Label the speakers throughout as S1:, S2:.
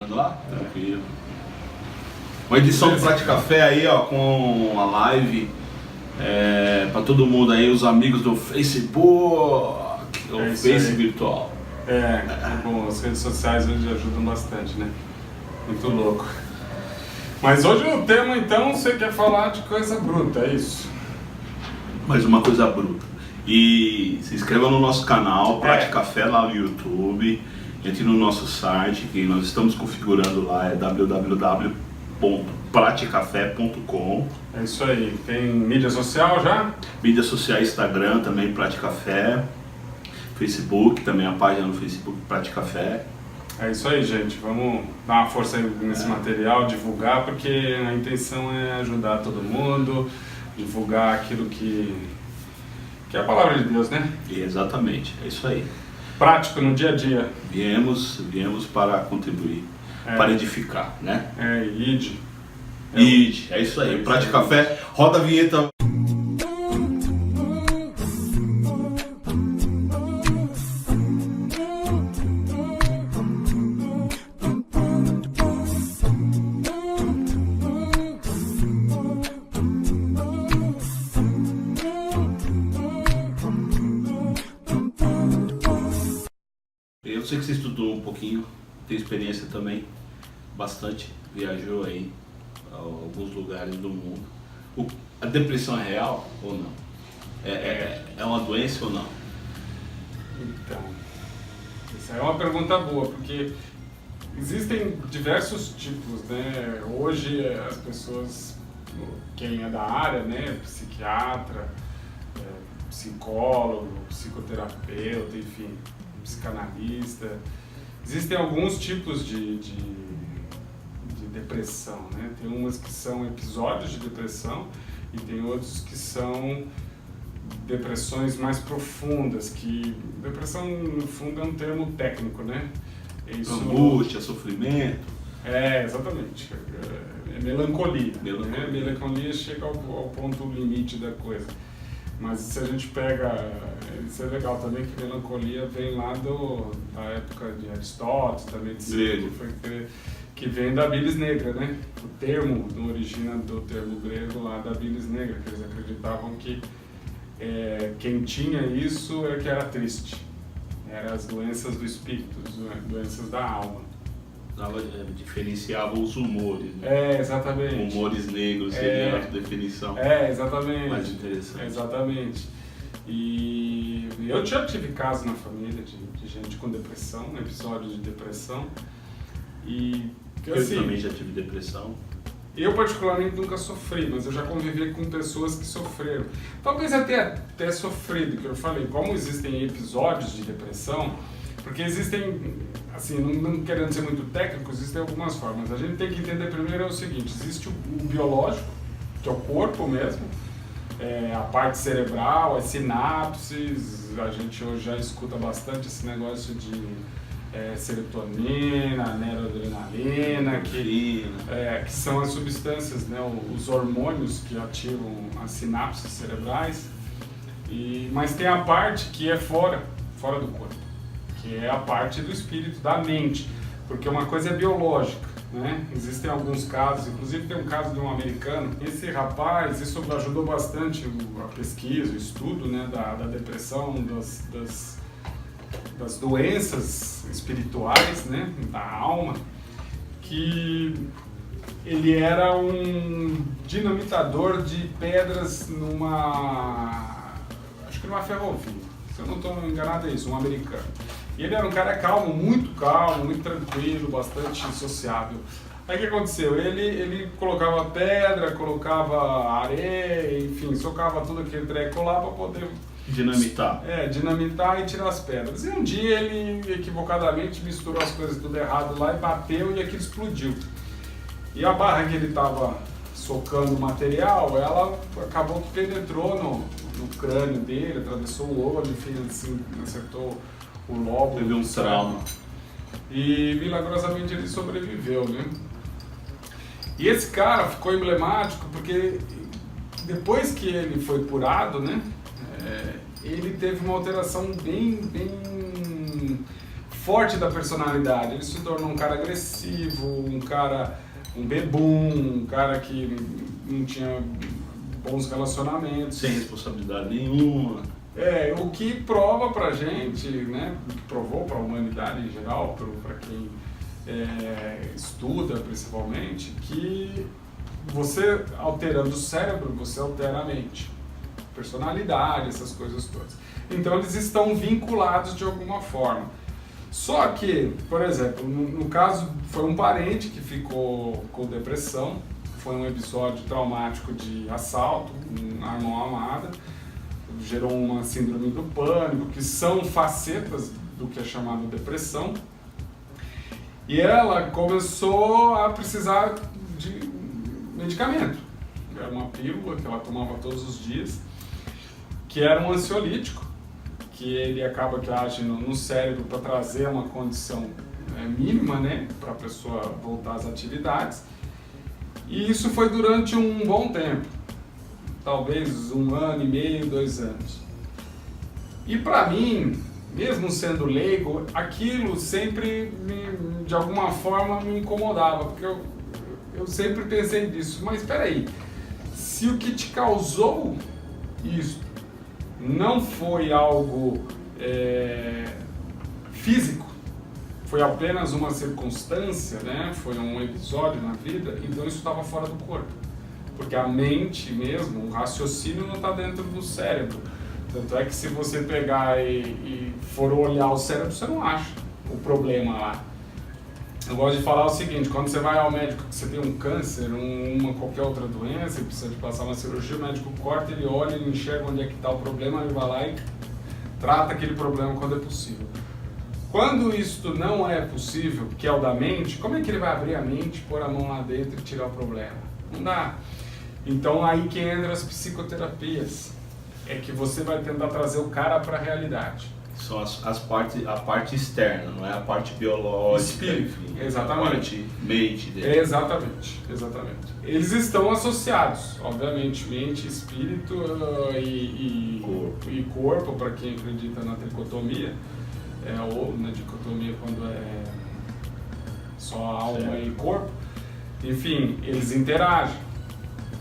S1: Lá? Tranquilo. Uma edição do Prate Café aí, ó, com a live para todo mundo aí, os amigos do Facebook, o Face virtual.
S2: É bom, as redes sociais hoje ajudam bastante, né? Muito louco. Mas hoje o tema, então, você quer falar de coisa bruta, é isso?
S1: Mais uma coisa bruta. E se inscreva no nosso canal, Prate Café lá no YouTube. Entre no nosso site, que nós estamos configurando lá, é www.pratecafé.com.
S2: É isso aí. Tem mídia social já?
S1: Mídia social, Instagram também, Prate Café. Facebook, também a página no Facebook, Prate Café.
S2: É isso aí, gente. Vamos dar uma força aí nesse material, divulgar, porque a intenção é ajudar todo mundo, divulgar aquilo que é a palavra de Deus, né?
S1: Exatamente, é isso aí.
S2: Prático no dia a dia.
S1: Viemos para contribuir, para edificar, né?
S2: Ide.
S1: É isso aí. Prate Café, roda a vinheta. Eu sei que você estudou um pouquinho, tem experiência também, bastante, viajou aí a alguns lugares do mundo. A depressão é real ou não? É uma doença ou não?
S2: Então, essa é uma pergunta boa, porque existem diversos tipos, né? Hoje as pessoas, quem é da área, né? Psiquiatra, psicólogo, psicoterapeuta, enfim, psicanalista. Existem alguns tipos de depressão, né? Tem umas que são episódios de depressão e tem outros que são depressões mais profundas, que depressão no fundo é um termo técnico, né?
S1: Angústia, sofrimento.
S2: Exatamente. É melancolia. Né? Melancolia chega ao ponto limite da coisa. Mas se a gente pega, isso é legal também, que melancolia vem lá da época de Aristóteles, também de grego, que vem da bilis negra, né? O termo, no origina do termo grego lá da bilis negra, que eles acreditavam que quem tinha isso é que era triste. Eram as doenças do espírito, as doenças da alma.
S1: Diferenciava os humores, né?
S2: Exatamente.
S1: Humores negros seria a definição.
S2: Exatamente.
S1: Mais interessante.
S2: Exatamente. E eu já tive casos na família de gente com depressão, episódios de depressão. E
S1: eu
S2: assim,
S1: também já tive depressão.
S2: Eu particularmente nunca sofri, mas eu já convivi com pessoas que sofreram. Talvez até sofrido, que eu falei, como existem episódios de depressão, porque existem, assim, não querendo ser muito técnico, existem algumas formas. A gente tem que entender primeiro o seguinte, existe o biológico, que é o corpo mesmo, a parte cerebral, as sinapses, a gente hoje já escuta bastante esse negócio de serotonina, neuroadrenalina, que são as substâncias, né, os hormônios que ativam as sinapses cerebrais, mas tem a parte que é fora do corpo, que é a parte do espírito, da mente, porque uma coisa é biológica, né? Existem alguns casos, inclusive tem um caso de um americano, esse rapaz, isso ajudou bastante a pesquisa, o estudo, né, da depressão, das doenças espirituais, né, da alma, que ele era um dinamitador de pedras acho que numa ferrovia, se eu não estou enganado é isso, um americano. E ele era um cara calmo, muito tranquilo, bastante sociável. Aí o que aconteceu? Ele colocava pedra, colocava areia, enfim, socava tudo aquele treco lá para poder
S1: dinamitar
S2: e tirar as pedras. E um dia ele equivocadamente misturou as coisas tudo errado lá e bateu e aquilo explodiu. E a barra que ele estava socando o material, ela acabou que penetrou no crânio dele, atravessou o olho, enfim, assim, acertou o lóbulo.
S1: Teve um trauma.
S2: E milagrosamente ele sobreviveu, né? E esse cara ficou emblemático porque depois que ele foi curado, né? Ele teve uma alteração bem forte da personalidade. Ele se tornou um cara agressivo, um bebum, um cara que não tinha bons relacionamentos.
S1: Sem responsabilidade nenhuma.
S2: O que prova pra gente, né, o que provou pra humanidade em geral, pra quem estuda principalmente, que você alterando o cérebro, você altera a mente, personalidade, essas coisas todas. Então eles estão vinculados de alguma forma. Só que, por exemplo, no caso foi um parente que ficou com depressão, foi um episódio traumático de assalto, na mão amada, gerou uma síndrome do pânico, que são facetas do que é chamado depressão. E ela começou a precisar de medicamento. Era uma pílula que ela tomava todos os dias, que era um ansiolítico, que ele acaba que age no cérebro para trazer uma condição mínima, né, para a pessoa voltar às atividades. E isso foi durante um bom tempo, talvez 1 ano e meio, 2 anos. E para mim, mesmo sendo leigo, aquilo sempre, de alguma forma, me incomodava, porque eu sempre pensei nisso. Mas espera aí, se o que te causou isso não foi algo físico, foi apenas uma circunstância, né? Foi um episódio na vida, então isso estava fora do corpo. Porque a mente mesmo, o raciocínio não está dentro do cérebro. Tanto é que se você pegar e for olhar o cérebro, você não acha o problema lá. Eu gosto de falar o seguinte, quando você vai ao médico que você tem um câncer, qualquer outra doença, e precisa de passar uma cirurgia, o médico corta, ele olha, ele enxerga onde é que está o problema, ele vai lá e trata aquele problema quando é possível. Quando isto não é possível, que é o da mente, como é que ele vai abrir a mente, pôr a mão lá dentro e tirar o problema? Não dá. Então aí que entra as psicoterapias, é que você vai tentar trazer o cara para a realidade.
S1: São a parte externa, não é a parte biológica.
S2: Espírito,
S1: enfim,
S2: exatamente.
S1: A parte mente dele.
S2: Exatamente. Eles estão associados, obviamente, mente, espírito e corpo, para quem acredita na tricotomia, ou na dicotomia quando é só alma e corpo. Enfim, eles interagem.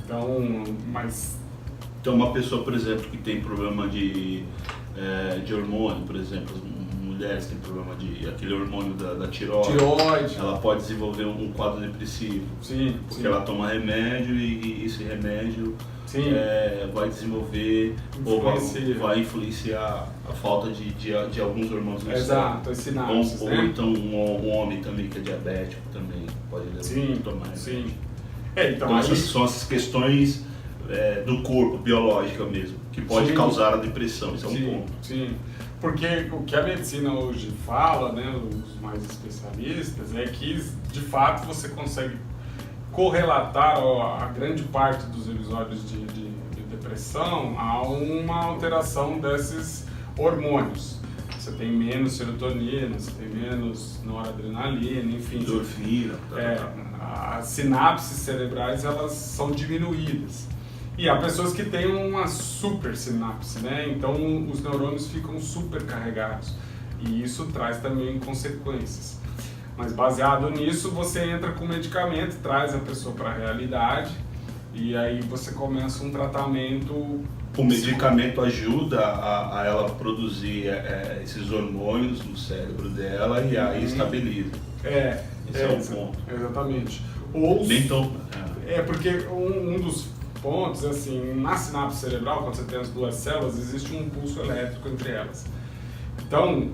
S1: Então uma pessoa, por exemplo, que tem problema de hormônio, por exemplo, mulheres têm problema de aquele hormônio da tireoide, ela pode desenvolver um quadro depressivo, porque ela toma remédio e esse remédio vai desenvolver ou vai influenciar a falta de alguns hormônios.
S2: Exato, as sinapses,
S1: ou então um homem também que é diabético também pode tomar remédio. Então essas são as questões do corpo, biológica mesmo, que pode causar a depressão, isso é um ponto.
S2: Sim, porque o que a medicina hoje fala, né, os mais especialistas, é que de fato você consegue correlatar a grande parte dos episódios de depressão a uma alteração desses hormônios. Você tem menos serotonina, você tem menos noradrenalina, enfim.
S1: Endorfina.
S2: As sinapses cerebrais, elas são diminuídas. E há pessoas que têm uma super sinapse, né? Então os neurônios ficam super carregados. E isso traz também consequências. Mas baseado nisso, você entra com medicamento, traz a pessoa para a realidade e aí você começa um tratamento.
S1: O medicamento ajuda a ela produzir esses hormônios no cérebro dela e aí estabiliza. Esse é o ponto.
S2: Exatamente. Porque um dos pontos, assim, na sinapse cerebral, quando você tem as duas células, existe um impulso elétrico entre elas. Então,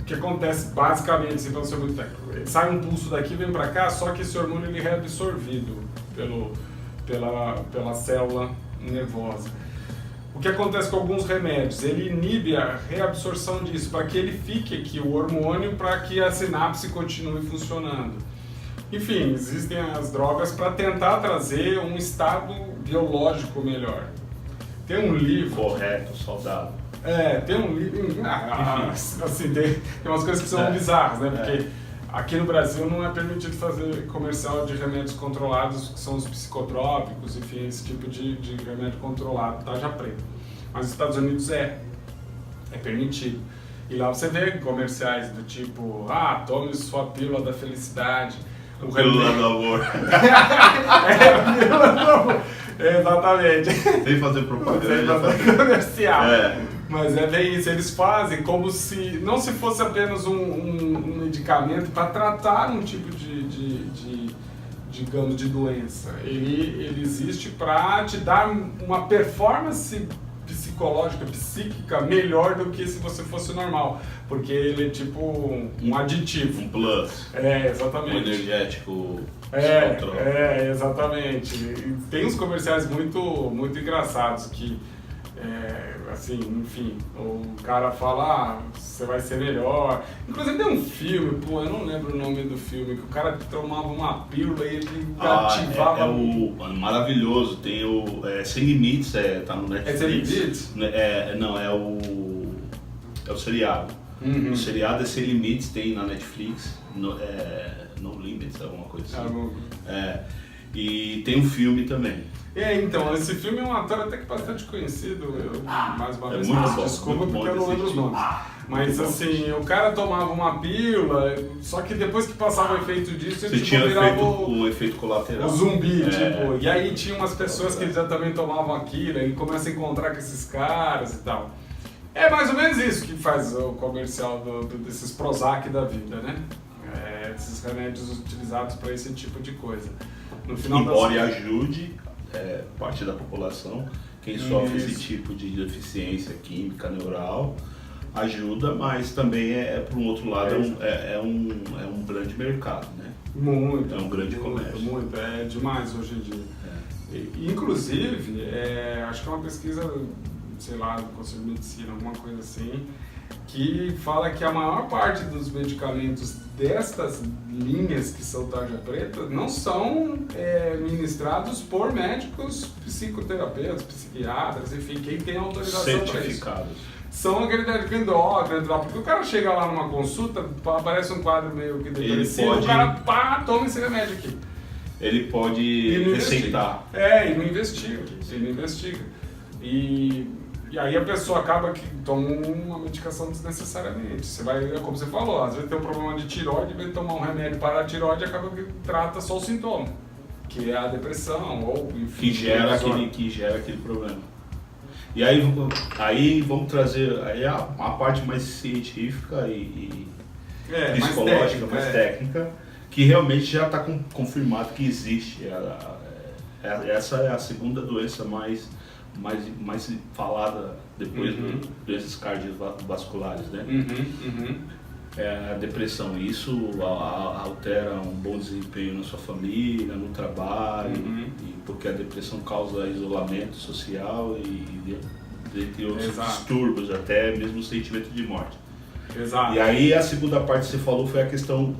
S2: o que acontece basicamente, se você muito técnico, sai um pulso daqui, vem para cá, só que esse hormônio ele é reabsorvido pela célula nervosa. O que acontece com alguns remédios? Ele inibe a reabsorção disso, para que ele fique aqui o hormônio, para que a sinapse continue funcionando. Enfim, existem as drogas para tentar trazer um estado biológico melhor. Tem um livro...
S1: Correto, saudável.
S2: Tem um livro... assim, tem umas coisas que são bizarras, né? Porque aqui no Brasil não é permitido fazer comercial de remédios controlados, que são os psicotrópicos, enfim, esse tipo de remédio controlado, tarja preta. Mas nos Estados Unidos é permitido. E lá você vê comerciais do tipo, tome sua pílula da felicidade.
S1: Pílula do amor.
S2: Pílula do amor. Exatamente.
S1: Sem fazer propaganda.
S2: Sem fazer comercial.
S1: É.
S2: Mas é bem isso, eles fazem como se não se fosse apenas um medicamento para tratar um tipo digamos, de doença. Ele existe para te dar uma performance psicológica, psíquica, melhor do que se você fosse normal. Porque ele é tipo um aditivo.
S1: Um plus.
S2: Exatamente.
S1: Um energético.
S2: Exatamente. E tem uns comerciais muito engraçados que, assim, enfim, o cara fala, você vai ser melhor. Inclusive tem um filme, eu não lembro o nome do filme, que o cara tomava uma pílula e ele ativava...
S1: Maravilhoso, tem o Sem Limites, tá no Netflix.
S2: É Sem Limites?
S1: Não, é o seriado.
S2: Uhum.
S1: O seriado é Sem Limites, tem na Netflix, No Limits, alguma coisa assim. E tem um filme também.
S2: Então, esse filme é um ator até que bastante conhecido, mais uma vez,
S1: muito bom,
S2: desculpa
S1: muito
S2: porque eu não lembro os nomes. Mas
S1: Muito
S2: assim, o cara tomava uma pílula, só que depois que passava o efeito disso, ele
S1: tinha
S2: virava
S1: um efeito colateral.
S2: o zumbi, e aí tinha umas pessoas que já também tomavam aquilo, e começa a encontrar com esses caras e tal. É mais ou menos isso que faz o comercial desses Prozac da vida, né? Esses remédios utilizados para esse tipo de coisa. No final
S1: Embora ajude parte da população, quem sofre esse tipo de deficiência química, neural, ajuda, mas também por um outro lado, é um grande mercado, né?
S2: Muito.
S1: É um grande comércio.
S2: Muito, é demais hoje em dia. Inclusive, acho que é uma pesquisa, sei lá, do Conselho de Medicina, alguma coisa assim, que fala que a maior parte dos medicamentos destas linhas que são tarja preta não são ministrados por médicos psicoterapeutas, psiquiatras, enfim, quem tem autorização para isso.
S1: Certificados.
S2: São aquele endócrino, porque o cara chega lá numa consulta, aparece um quadro meio que depressivo, o cara, toma esse remédio aqui.
S1: Ele pode receitar.
S2: E não investiga. E aí a pessoa acaba que toma uma medicação desnecessariamente. Você vai, como você falou, às vezes tem um problema de tireoide, vai tomar um remédio para a tireoide e acaba que trata só o sintoma, que é a depressão, ou enfim.
S1: Que gera aquele problema. E aí vamos trazer a parte mais científica e psicológica, mais técnica, que realmente já está confirmado que existe. Essa é a segunda doença mais falada depois das doenças cardiovasculares, né? É a depressão. Isso altera um bom desempenho na sua família, no trabalho, porque a depressão causa isolamento social e entre outros distúrbios, até mesmo o sentimento de morte.
S2: Exato.
S1: E aí a segunda parte que você falou foi a questão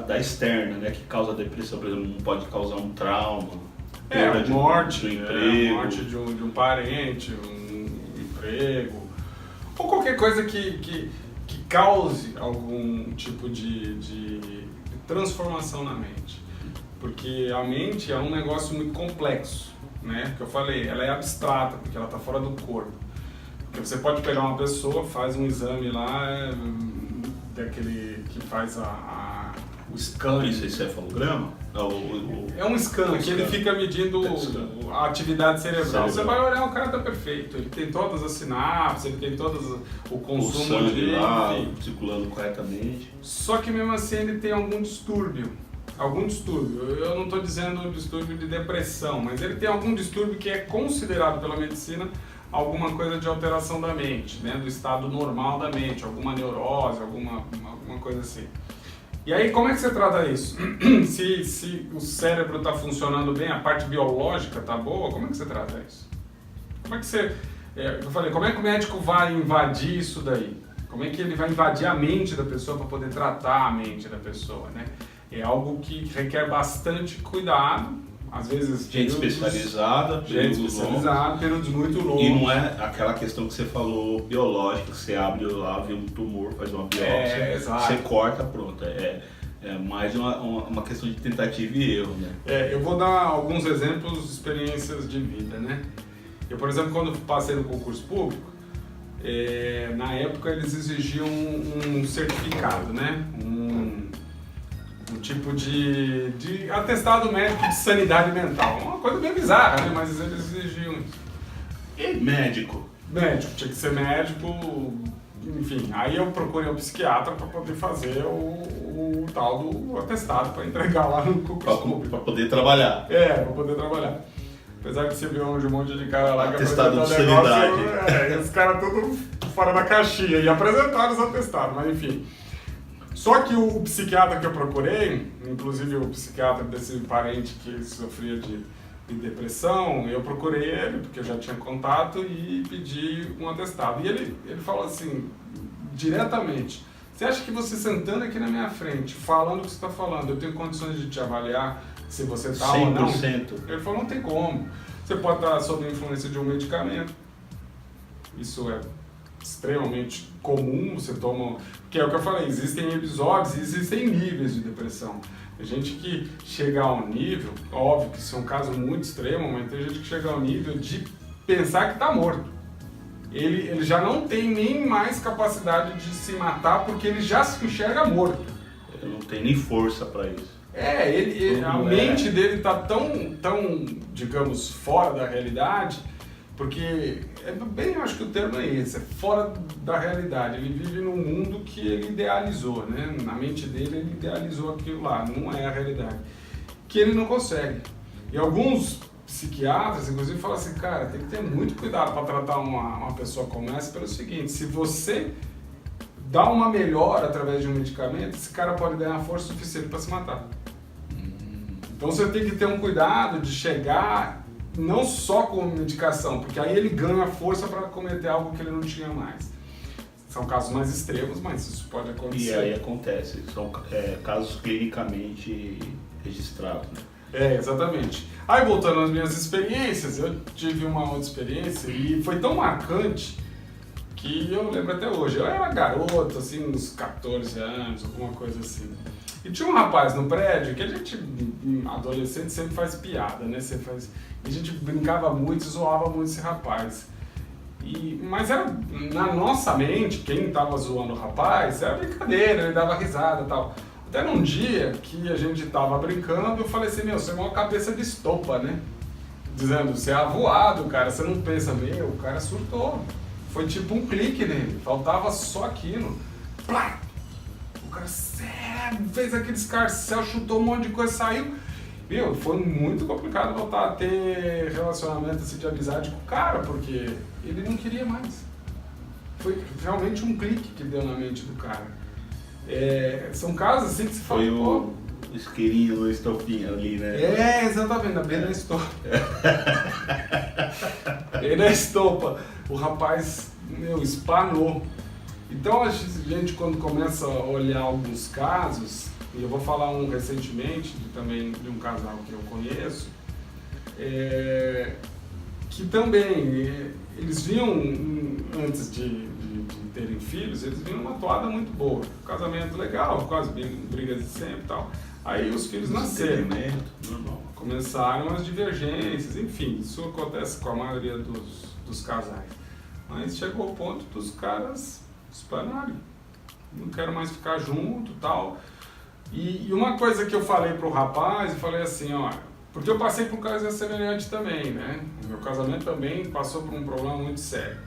S1: da externa, né, que causa depressão. Por exemplo, pode causar um trauma, perda de
S2: morte,
S1: do emprego,
S2: morte de um parente, um emprego, ou qualquer coisa que cause algum tipo de transformação na mente. Porque a mente é um negócio muito complexo, né? Que eu falei, ela é abstrata, porque ela está fora do corpo. Porque você pode pegar uma pessoa, faz um exame lá, daquele que faz o scan.
S1: Isso é cefalograma?
S2: É um scan que ele fica medindo a atividade cerebral. Você vai olhar, o cara tá perfeito. Ele tem todas as sinapses, ele tem todo o consumo
S1: o sangue
S2: de
S1: lá, circulando corretamente.
S2: Só que mesmo assim ele tem algum distúrbio. Eu não estou dizendo distúrbio de depressão, mas ele tem algum distúrbio que é considerado pela medicina alguma coisa de alteração da mente, né? Do estado normal da mente, alguma neurose, alguma coisa assim. E aí, como é que você trata isso? Se o cérebro está funcionando bem, a parte biológica está boa, como é que você trata isso? Como é que você... eu falei, como é que o médico vai invadir isso daí? Como é que ele vai invadir a mente da pessoa para poder tratar a mente da pessoa, né? É algo que requer bastante cuidado, às vezes...
S1: Gente especializada,
S2: períodos muito longos.
S1: E não é aquela questão que você falou biológica, que você abre lá, vê um tumor, faz uma biópsia, você corta, pronto. É mais uma questão de tentativa e erro, né?
S2: Eu vou dar alguns exemplos de experiências de vida, né? Eu, por exemplo, quando passei no concurso público, na época eles exigiam um certificado, né? Um tipo de atestado médico de sanidade mental. Uma coisa bem bizarra, né? Mas eles exigiam isso.
S1: E médico?
S2: Médico, tinha que ser médico, enfim. Aí eu procurei um psiquiatra para poder fazer o tal do atestado, para entregar lá no concurso.
S1: Para poder trabalhar.
S2: Para poder trabalhar. Apesar que você viu um monte de cara lá que
S1: atestado de sanidade.
S2: Os caras tudo fora da caixinha e apresentaram os atestados, mas enfim. Só que o psiquiatra que eu procurei, inclusive o psiquiatra desse parente que sofria de depressão, eu procurei ele, porque eu já tinha contato, e pedi um atestado. E ele falou assim, diretamente: você acha que você sentando aqui na minha frente, falando o que você está falando, eu tenho condições de te avaliar se você está ou não?
S1: 100%.
S2: Ele falou: não tem como. Você pode estar sob a influência de um medicamento. Isso é extremamente comum, você toma... Que é o que eu falei, existem episódios e existem níveis de depressão. Tem gente que chega a um nível, óbvio que isso é um caso muito extremo, mas tem gente que chega ao nível de pensar que está morto. Ele já não tem nem mais capacidade de se matar porque ele já se enxerga morto.
S1: Ele não tem nem força para isso.
S2: A mente dele está tão, digamos, fora da realidade, porque, eu acho que o termo é esse, é fora da realidade. Ele vive num mundo que ele idealizou, né? Na mente dele ele idealizou aquilo lá, não é a realidade. Que ele não consegue. E alguns psiquiatras, inclusive, falam assim, cara, tem que ter muito cuidado para tratar uma pessoa como essa, pelo seguinte: se você dá uma melhora através de um medicamento, esse cara pode ganhar força suficiente para se matar. Então você tem que ter um cuidado de chegar não só com medicação, porque aí ele ganha força para cometer algo que ele não tinha mais. São casos mais extremos, mas isso pode acontecer.
S1: E aí acontece, são casos clinicamente registrados, né?
S2: Exatamente. Aí voltando às minhas experiências, eu tive uma outra experiência e foi tão marcante que eu lembro até hoje. Eu era garoto, assim, uns 14 anos, alguma coisa assim. E tinha um rapaz no prédio que a gente, adolescente, sempre faz piada, né? A gente brincava muito, zoava muito esse rapaz. Mas era, na nossa mente, quem estava zoando o rapaz, era brincadeira, ele dava risada e tal. Até num dia que a gente estava brincando, eu falei assim: meu, você é uma cabeça de estopa, né? Dizendo, você é avoado, cara, você não pensa, meu, o cara surtou. Foi tipo um clique nele, faltava só aquilo. Plá! O cara fez aquele escarcéu, chutou um monte de coisa, saiu. Meu, foi muito complicado voltar a ter relacionamento assim, de amizade com o cara, porque ele não queria mais. Foi realmente um clique que deu na mente do cara. São casos assim que se fala...
S1: Foi o isqueirinho no estopinho ali,
S2: né? Exatamente, na beira da estopa. Beira da estopa. O rapaz, espanou. Então a gente, quando começa a olhar alguns casos, e eu vou falar um recentemente, também de um casal que eu conheço, que também, eles vinham, antes de terem filhos, eles vinham uma toada muito boa. Casamento legal, quase brigas de sempre e tal. Aí os filhos nasceram,
S1: normal.
S2: Começaram as divergências, enfim, isso acontece com a maioria dos casais. Mas chegou ao ponto dos caras espanarem. Não quero mais ficar junto e tal. E uma coisa que eu falei pro rapaz, eu falei assim, ó, porque eu passei por um caso semelhante também, né? O meu casamento também passou por um problema muito sério.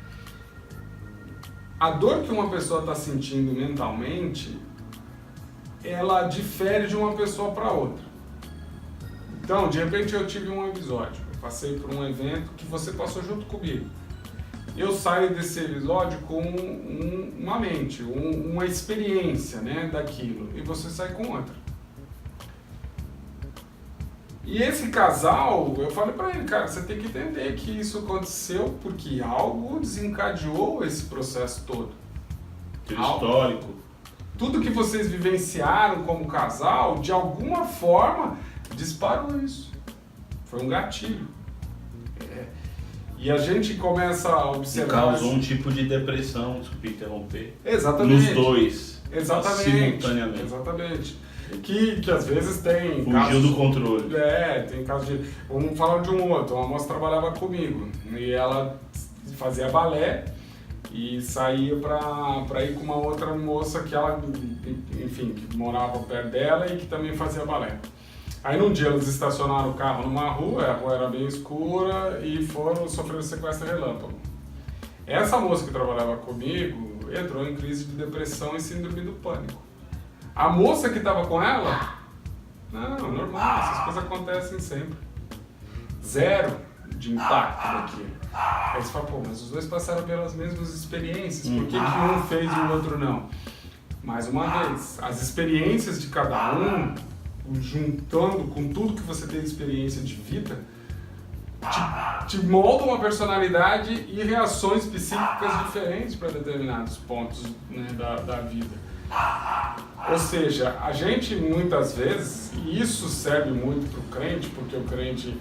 S2: A dor que uma pessoa está sentindo mentalmente, ela difere de uma pessoa para outra. Então, de repente eu tive um episódio, eu passei por um evento que você passou junto comigo. Eu saio desse episódio com uma mente, uma experiência, né, daquilo, e você sai com outra. E esse casal, eu falei pra ele, cara, você tem que entender que isso aconteceu porque algo desencadeou esse processo todo.
S1: Histórico.
S2: Tudo que vocês vivenciaram como casal, de alguma forma, disparou isso. Foi um gatilho. E a gente começa a observar...
S1: E causou um tipo de depressão, desculpe interromper.
S2: Exatamente.
S1: Nos dois.
S2: Exatamente.
S1: Simultaneamente.
S2: Exatamente. Que às vezes tem...
S1: Fugiu
S2: casos,
S1: do controle.
S2: Tem casos de... Vamos falar de um outro. Uma moça trabalhava comigo. E ela fazia balé. e saía pra ir com uma outra moça que ela, enfim, que morava perto dela e que também fazia balé. Aí num dia eles estacionaram o carro numa rua, a rua era bem escura e foram sofrer sequestro relâmpago. Essa moça que trabalhava comigo entrou em crise de depressão e síndrome do pânico. A moça que estava com ela, não, normal, essas coisas acontecem sempre. Zero de impacto daquilo. Aí você fala, pô, mas os dois passaram pelas mesmas experiências, por que um fez e o outro não? Mais uma vez, as experiências de cada um, juntando com tudo que você tem de experiência de vida, te moldam uma personalidade e reações psíquicas diferentes para determinados pontos, né, da vida. Ou seja, a gente muitas vezes, e isso serve muito para o crente, porque o crente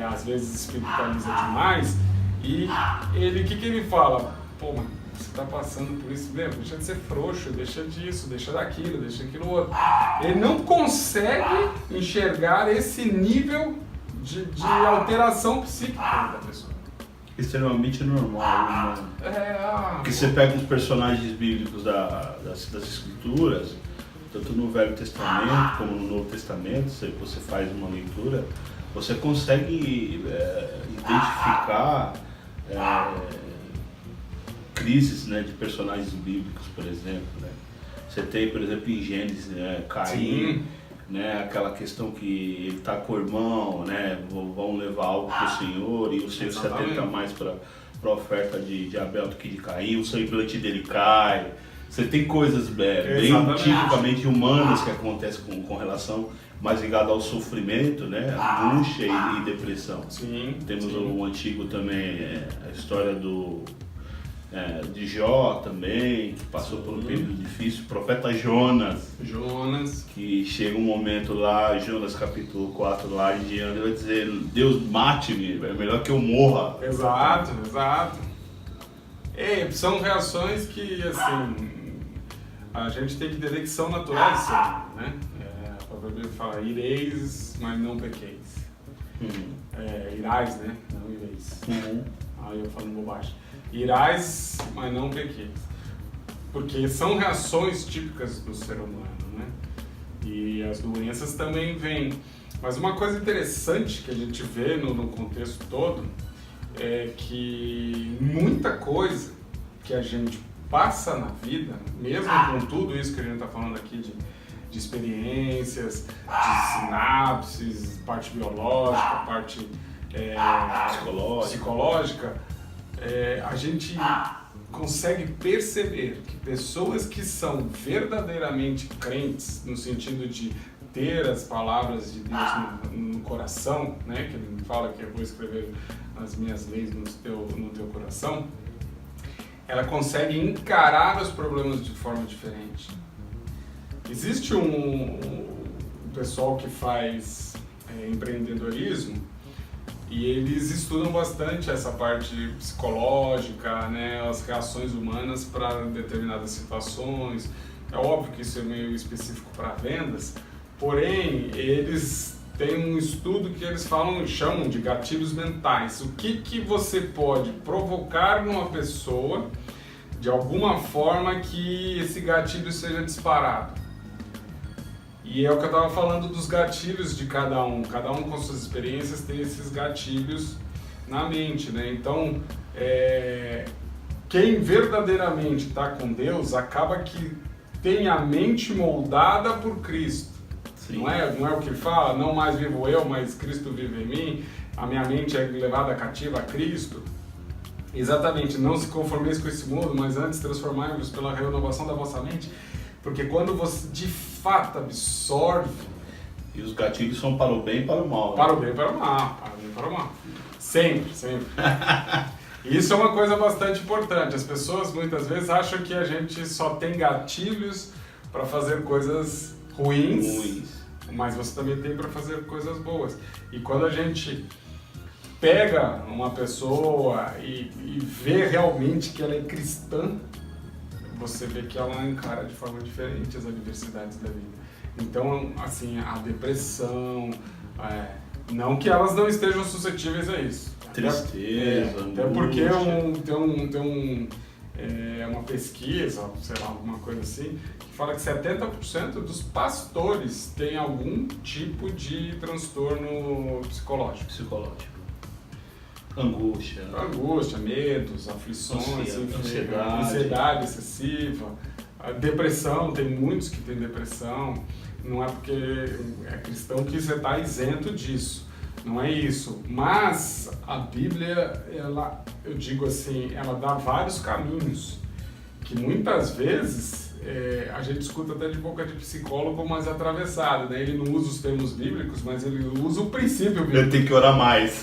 S2: às vezes espiritualiza demais, e ele, o que ele fala? Pô, mas você está passando por isso mesmo, deixa de ser frouxo, deixa disso, deixa daquilo, deixa aquilo outro. Ele não consegue enxergar esse nível de alteração psíquica da pessoa.
S1: Extremamente normal, né? Porque você pega os personagens bíblicos das escrituras, tanto no Velho Testamento como no Novo Testamento, você faz uma leitura, você consegue identificar crises, né, de personagens bíblicos, por exemplo, né? Você tem, por exemplo, em Gênesis, né, Caim, né, aquela questão que ele está com o irmão, né, vão levar algo para o Senhor, e o Senhor se atenta mais para a oferta de Abel do que de Caim, o semblante dele cai. Você tem coisas bem tipicamente humanas que acontecem com relação mais ligada ao sofrimento, né, angústia e depressão. Temos o antigo também, a história de Jó também, que passou por um período difícil, o profeta Jonas, que chega um momento lá, Jonas capítulo 4 lá em diante, ele vai dizer, Deus mate-me, é melhor que eu morra.
S2: Exato. São reações que, assim, a gente tem que entender que são naturais sempre, né? A Bíblia fala, ireis, mas não pequeis. Irais, né? Não ireis. Aí eu falo bobagem. Irais, mas não pequeis. Porque são reações típicas do ser humano, né? E as doenças também vêm. Mas uma coisa interessante que a gente vê no contexto todo é que muita coisa que a gente passa na vida, mesmo com tudo isso que a gente está falando aqui de experiências, de sinapses, parte biológica, parte psicológica, a gente consegue perceber que pessoas que são verdadeiramente crentes, no sentido de ter as palavras de Deus no coração, né, que ele fala que eu vou escrever as minhas leis no teu coração, ela consegue encarar os problemas de forma diferente. Existe um pessoal que faz empreendedorismo e eles estudam bastante essa parte psicológica, né, as reações humanas para determinadas situações. É óbvio que isso é meio específico para vendas, porém eles têm um estudo que eles chamam de gatilhos mentais. O que você pode provocar numa pessoa de alguma forma que esse gatilho seja disparado. E é o que eu estava falando dos gatilhos de cada um com suas experiências tem esses gatilhos na mente, né? Então, quem verdadeiramente está com Deus acaba que tem a mente moldada por Cristo. Não é o que ele fala? Não mais vivo eu, mas Cristo vive em mim. A minha mente é levada cativa a Cristo. Exatamente, não se conformeis com esse mundo, mas antes transformai-vos pela renovação da vossa mente. Porque quando você de fato absorve...
S1: E os gatilhos são para o bem e para o mal.
S2: Para o bem e para o mal. Para o bem e para o mal. Sempre. Isso é uma coisa bastante importante. As pessoas muitas vezes acham que a gente só tem gatilhos para fazer coisas ruins, mas você também tem para fazer coisas boas. E quando a gente pega uma pessoa e vê realmente que ela é cristã, você vê que ela encara de forma diferente as adversidades da vida. Então, assim, a depressão, não que elas não estejam suscetíveis a isso.
S1: Tristeza,
S2: até porque tem um uma pesquisa, sei lá, alguma coisa assim, que fala que 70% dos pastores têm algum tipo de transtorno psicológico. Angústia, medos, aflições, ansiedade excessiva, a depressão, tem muitos que têm depressão. Não é porque é cristão que você está isento disso, não é isso. Mas a Bíblia, eu digo assim, ela dá vários caminhos que muitas vezes a gente escuta até de boca de psicólogo, mas atravessado, né? Ele não usa os termos bíblicos, mas ele usa o princípio bíblico.
S1: Eu tenho que orar mais.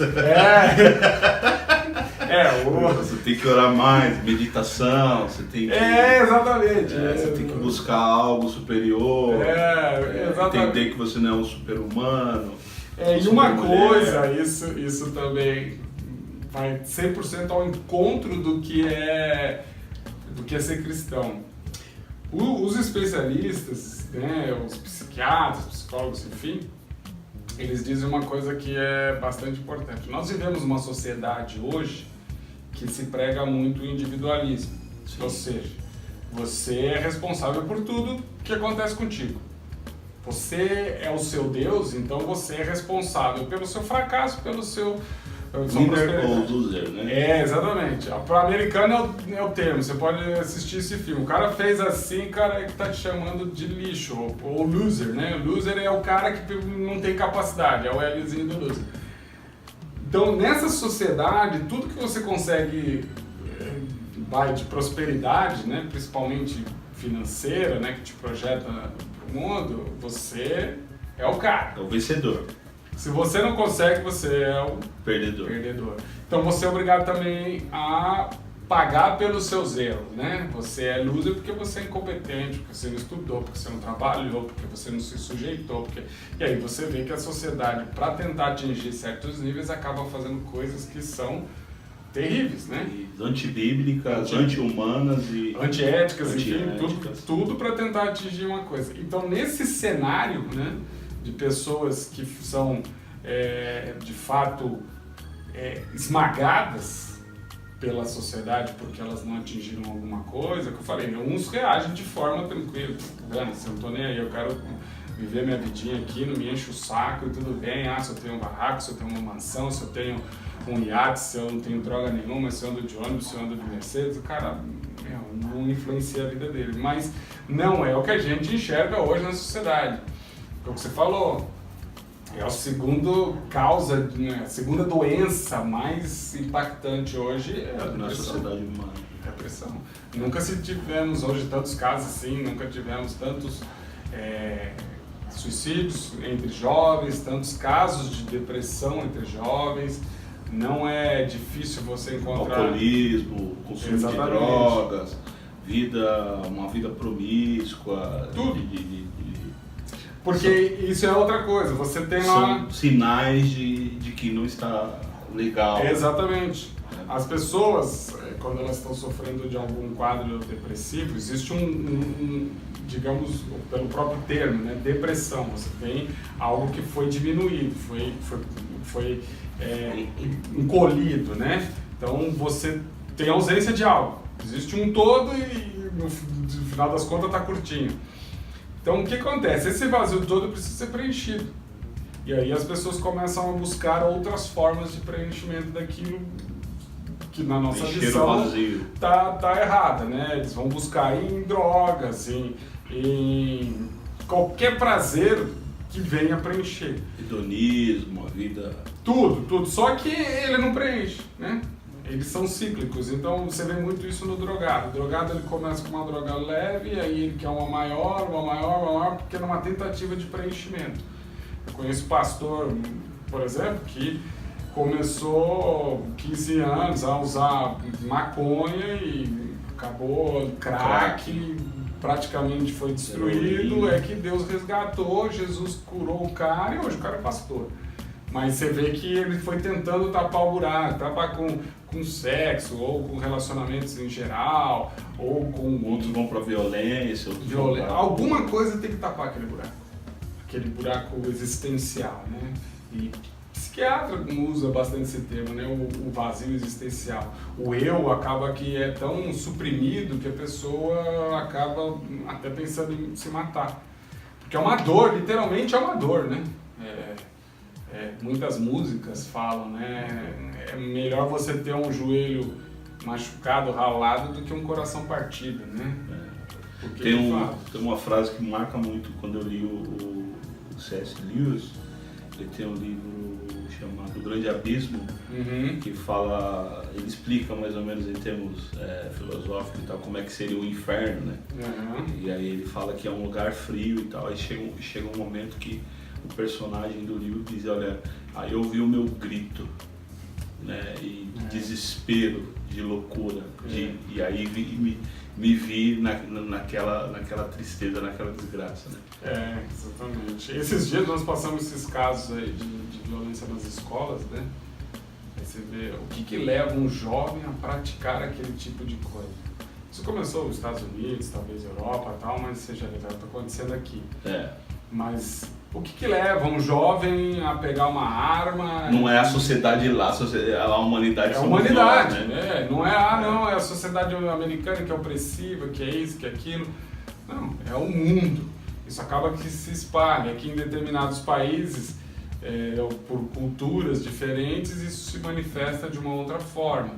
S1: Você tem que orar mais, meditação, você tem que...
S2: exatamente.
S1: Você tem que buscar algo superior, entender que você não é um super-humano.
S2: E uma coisa, isso também vai 100% ao encontro do que é ser cristão. Os especialistas, né, os psiquiatras, psicólogos, enfim, eles dizem uma coisa que é bastante importante. Nós vivemos uma sociedade hoje que se prega muito o individualismo. Sim. Ou seja, você é responsável por tudo que acontece contigo. Você é o seu Deus, então você é responsável pelo seu fracasso, pelo seu...
S1: Winner ou loser, né?
S2: Exatamente. Para americano é o termo, você pode assistir esse filme. O cara fez assim, o cara que tá te chamando de lixo, ou loser, né? O loser é o cara que não tem capacidade, é o Lzinho do loser. Então, nessa sociedade, tudo que você consegue vai de prosperidade, né? Principalmente financeira, né? Que te projeta pro mundo, você é o cara.
S1: É o vencedor.
S2: Se você não consegue, você é o
S1: perdedor.
S2: Então você é obrigado também a pagar pelos seus erros, né? Você é loser porque você é incompetente, porque você não estudou, porque você não trabalhou, porque você não se sujeitou. E aí você vê que a sociedade, para tentar atingir certos níveis, acaba fazendo coisas que são terríveis, né?
S1: Antibíblicas, anti-humanas e...
S2: antiéticas, enfim, tudo para tentar atingir uma coisa. Então nesse cenário, né? De pessoas que são, de fato, esmagadas pela sociedade porque elas não atingiram alguma coisa, que eu falei, uns reagem de forma tranquila, se eu não tô nem aí, eu quero viver minha vidinha aqui, não me enche o saco e tudo bem, se eu tenho um barraco, se eu tenho uma mansão, se eu tenho um iate, se eu não tenho droga nenhuma, se eu ando de ônibus, se eu ando de Mercedes, o cara não influencia a vida dele, mas não é o que a gente enxerga hoje na sociedade. O que você falou, é a segunda causa, né, a segunda doença mais impactante hoje é a depressão.
S1: Na sociedade humana.
S2: Depressão. Nunca se tivemos hoje tantos casos assim, nunca tivemos tantos suicídios entre jovens, tantos casos de depressão entre jovens. Não é difícil você encontrar...
S1: Alcoolismo, consumo de drogas, uma vida promíscua.
S2: Tudo. Porque isso é outra coisa, você tem lá...
S1: São sinais de que não está legal.
S2: Exatamente. As pessoas, quando elas estão sofrendo de algum quadro depressivo, existe digamos, pelo próprio termo, né, depressão. Você tem algo que foi diminuído, foi encolhido, né? Então você tem ausência de algo. Existe um todo e no final das contas está curtinho. Então, o que acontece? Esse vazio todo precisa ser preenchido. E aí as pessoas começam a buscar outras formas de preenchimento daquilo que na nossa visão tá errada, né? Eles vão buscar em drogas, em qualquer prazer que venha preencher.
S1: Hedonismo, a vida...
S2: Tudo. Só que ele não preenche, né? Eles são cíclicos, então você vê muito isso no drogado. O drogado ele começa com uma droga leve, aí ele quer uma maior, porque é uma tentativa de preenchimento. Eu conheço pastor, por exemplo, que começou 15 anos a usar maconha e acabou crack, praticamente foi destruído, é que Deus resgatou, Jesus curou o cara e hoje o cara é pastor. Mas você vê que ele foi tentando tapar o buraco, tapar com sexo, ou com relacionamentos em geral, ou com...
S1: Outros vão pra violência.
S2: Alguma coisa tem que tapar aquele buraco existencial, né? E psiquiatra usa bastante esse termo, né? O vazio existencial. O eu acaba que é tão suprimido que a pessoa acaba até pensando em se matar. Porque é uma dor, literalmente é uma dor, né? Muitas músicas falam, né? É melhor você ter um joelho machucado, ralado, do que um coração partido, né?
S1: Tem uma frase que marca muito quando eu li o C.S. Lewis. Ele tem um livro chamado O Grande Abismo, que fala, ele explica mais ou menos em termos filosóficos e tal, como é que seria o inferno, né? E aí ele fala que é um lugar frio e tal, aí chega um momento que o personagem do livro diz, olha, aí eu ouvi o meu grito, né? E desespero, de loucura, e aí me vi naquela tristeza, naquela desgraça, né?
S2: Exatamente. Esses dias nós passamos esses casos aí de violência nas escolas, né? Aí você vê o que leva um jovem a praticar aquele tipo de coisa. Isso começou nos Estados Unidos, talvez Europa e tal, mas você já está acontecendo aqui. Mas o que leva um jovem a pegar uma arma?
S1: Não é a sociedade lá, a humanidade.
S2: É a humanidade, nós, né? Não é a sociedade americana que é opressiva, que é isso, que é aquilo. Não, é o mundo. Isso acaba que se espalha. Aqui em determinados países, por culturas diferentes, isso se manifesta de uma outra forma.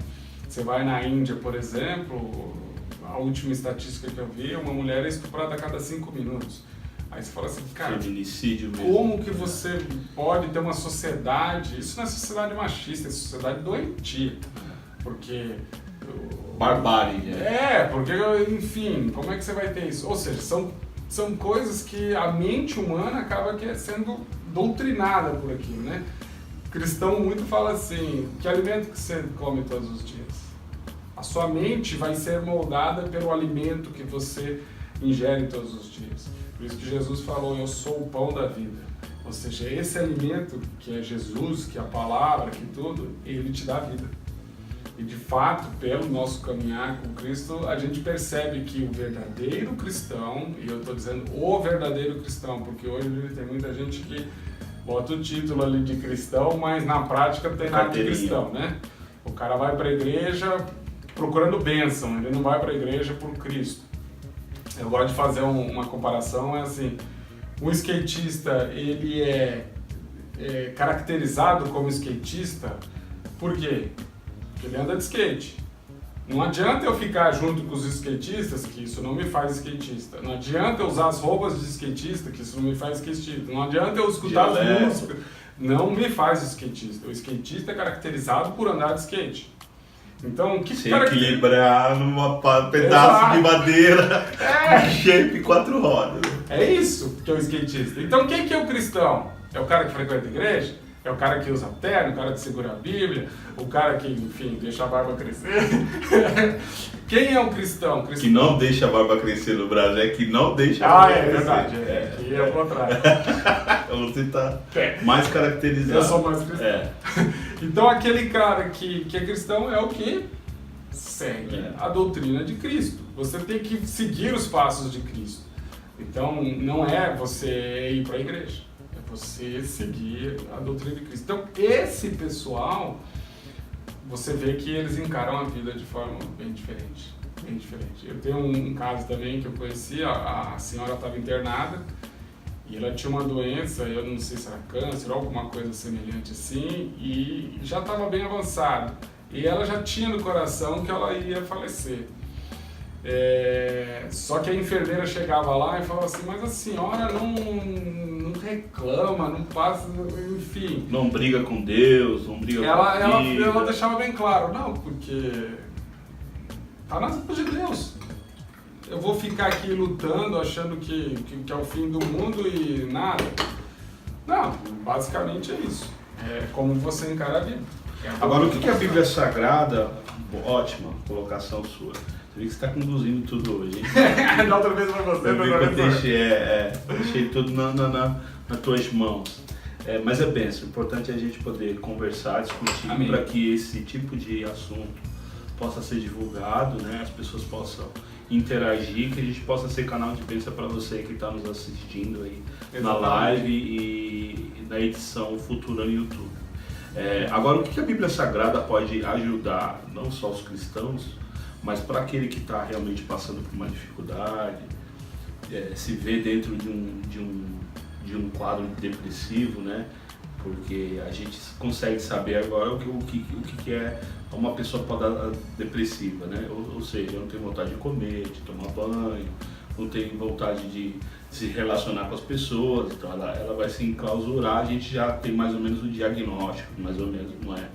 S2: Você vai na Índia, por exemplo, a última estatística que eu vi, uma mulher é estuprada a cada 5 minutos. Aí você fala assim, cara, como que você pode ter uma sociedade, isso não é sociedade machista, é sociedade doentia, porque...
S1: Barbárie.
S2: Porque, enfim, como é que você vai ter isso? Ou seja, são coisas que a mente humana acaba sendo doutrinada por aquilo, né? O cristão muito fala assim, que alimento que você come todos os dias? A sua mente vai ser moldada pelo alimento que você ingere todos os dias. Por isso que Jesus falou, eu sou o pão da vida. Ou seja, esse alimento que é Jesus, que é a palavra, que tudo, ele te dá vida. E de fato, pelo nosso caminhar com Cristo, a gente percebe que o verdadeiro cristão, e eu estou dizendo o verdadeiro cristão, porque hoje tem muita gente que bota o título ali de cristão, mas na prática não tem nada de cristão, né? O cara vai para a igreja procurando bênção, ele não vai para a igreja por Cristo. Eu gosto de fazer uma comparação, é assim, um skatista, ele é caracterizado como skatista, por quê? Porque ele anda de skate. Não adianta eu ficar junto com os skatistas, que isso não me faz skatista. Não adianta eu usar as roupas de skatista, que isso não me faz skatista. Não adianta eu escutar as músicas, não me faz skatista. O skatista é caracterizado por andar de skate. Então,
S1: se equilibrar num pedaço de madeira, shape 4 rodas.
S2: É isso que é o skatista. Então, quem que é o cristão? É o cara que frequenta a igreja? É o cara que usa terno, o cara que segura a Bíblia, o cara que, enfim, deixa a barba crescer? Quem é um cristão?
S1: Que não deixa a barba crescer no Brasil, é que não deixa a barba crescer.
S2: Verdade, aqui é o contrário.
S1: Você está mais caracterizado.
S2: Eu sou mais cristão. Então aquele cara que é cristão é o que segue a doutrina de Cristo. Você tem que seguir os passos de Cristo. Então não é você ir para a igreja, é você seguir a doutrina de Cristo. Então esse pessoal, você vê que eles encaram a vida de forma bem diferente. Bem diferente. Eu tenho um caso também que eu conheci, a senhora estava internada, e ela tinha uma doença, eu não sei se era câncer ou alguma coisa semelhante assim, e já estava bem avançado. E ela já tinha no coração que ela ia falecer. Só que a enfermeira chegava lá e falava assim, mas a senhora não reclama, não passa, enfim...
S1: Não briga com Deus, não briga com a vida.
S2: Ela deixava bem claro, não, porque tá nas mãos de Deus. Eu vou ficar aqui lutando, achando que é o fim do mundo e nada. Não, basicamente é isso. É como você encara a vida.
S1: Agora, o que a Bíblia Sagrada... Ótima colocação sua. Você vê que você está conduzindo tudo hoje, hein?
S2: Da outra vez foi você,
S1: eu deixei tudo nas tuas mãos. Mas é benção. O importante é a gente poder conversar, discutir, para que esse tipo de assunto possa ser divulgado, né? As pessoas possam interagir, que a gente possa ser canal de bênção para você que está nos assistindo aí na live e na edição futura no YouTube. Agora, o que a Bíblia Sagrada pode ajudar, não só os cristãos, mas para aquele que está realmente passando por uma dificuldade, se vê dentro de um quadro depressivo, né? Porque a gente consegue saber agora o que é uma pessoa depressiva, né? Ou seja, não tem vontade de comer, de tomar banho, não tem vontade de se relacionar com as pessoas, então ela vai se enclausurar. A gente já tem mais ou menos o diagnóstico, mais ou menos, não é?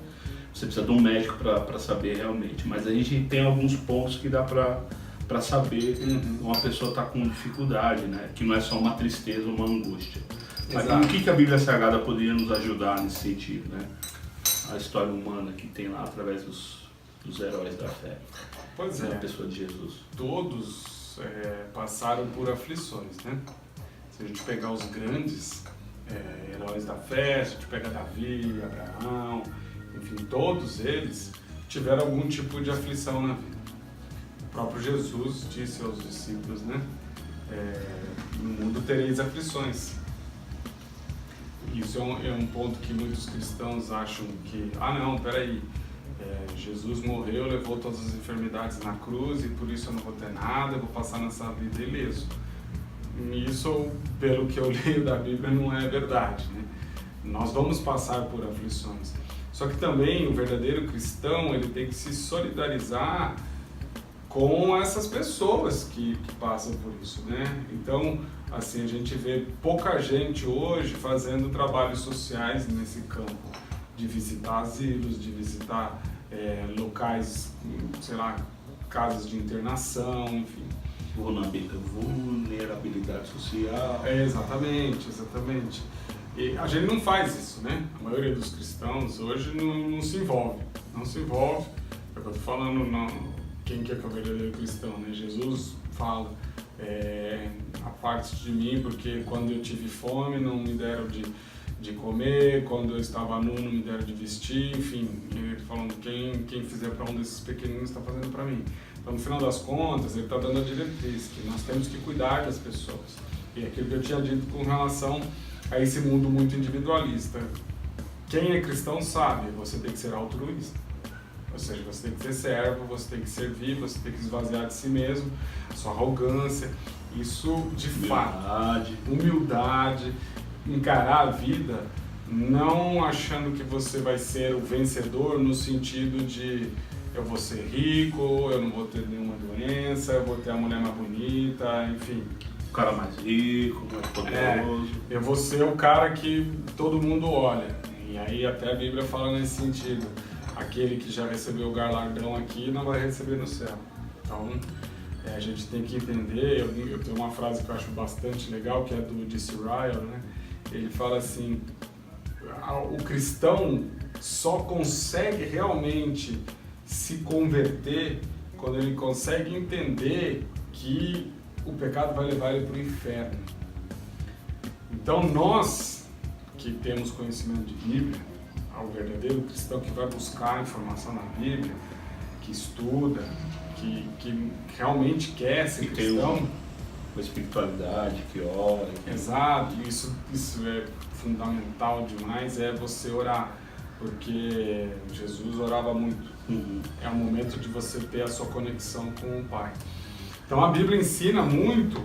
S1: Você precisa de um médico para saber realmente, mas a gente tem alguns pontos que dá para saber uma pessoa está com dificuldade, né? Que não é só uma tristeza ou uma angústia. O que a Bíblia Sagrada poderia nos ajudar nesse sentido, né? A história humana que tem lá através dos heróis da fé.
S2: Pois é.
S1: A pessoa de Jesus.
S2: Todos passaram por aflições, né? Se a gente pegar os grandes heróis da fé, se a gente pegar Davi, Abraão, enfim, todos eles tiveram algum tipo de aflição na vida. O próprio Jesus disse aos discípulos, né? No mundo tereis aflições. Isso é um ponto que muitos cristãos acham que, não, peraí, Jesus morreu, levou todas as enfermidades na cruz e por isso eu não vou ter nada, eu vou passar nessa vida ileso. Isso, pelo que eu leio da Bíblia, não é verdade, né? Nós vamos passar por aflições. Só que também o verdadeiro cristão, ele tem que se solidarizar com essas pessoas que passam por isso, né? Então, assim, a gente vê pouca gente hoje fazendo trabalhos sociais nesse campo, de visitar asilos, de visitar locais, sei lá, casas de internação, enfim.
S1: Vulnerabilidade social.
S2: Exatamente. E a gente não faz isso, né? A maioria dos cristãos hoje não se envolve. Não se envolve. É o que eu tô falando, quem que é o verdadeiro cristão, né? Jesus fala, aparte de mim, porque quando eu tive fome não me deram de comer, quando eu estava nu não me deram de vestir, enfim, ele falando, quem fizer para um desses pequeninos está fazendo para mim. Então, no final das contas, ele está dando a diretriz, que nós temos que cuidar das pessoas. E aquilo que eu tinha dito com relação a esse mundo muito individualista. Quem é cristão sabe, você tem que ser altruísta. Ou seja, você tem que ser servo, você tem que servir, você tem que esvaziar de si mesmo, sua arrogância, isso de fato, humildade, encarar a vida não achando que você vai ser o vencedor no sentido de eu vou ser rico, eu não vou ter nenhuma doença, eu vou ter a mulher mais bonita, enfim.
S1: O cara mais rico, mais poderoso.
S2: Eu vou ser o cara que todo mundo olha. E aí até a Bíblia fala nesse sentido. Aquele que já recebeu o galardão aqui não vai receber no céu. Então, a gente tem que entender, eu tenho uma frase que eu acho bastante legal, que é do D.C. Ryle, né? Ele fala assim, o cristão só consegue realmente se converter quando ele consegue entender que o pecado vai levar ele para o inferno. Então nós que temos conhecimento de Bíblia, ao verdadeiro cristão que vai buscar informação na Bíblia, que estuda, que realmente quer ser cristão,
S1: com espiritualidade, que ora.
S2: Exato, isso é fundamental demais, é você orar, porque Jesus orava muito. É o momento de você ter a sua conexão com o Pai. Então a Bíblia ensina muito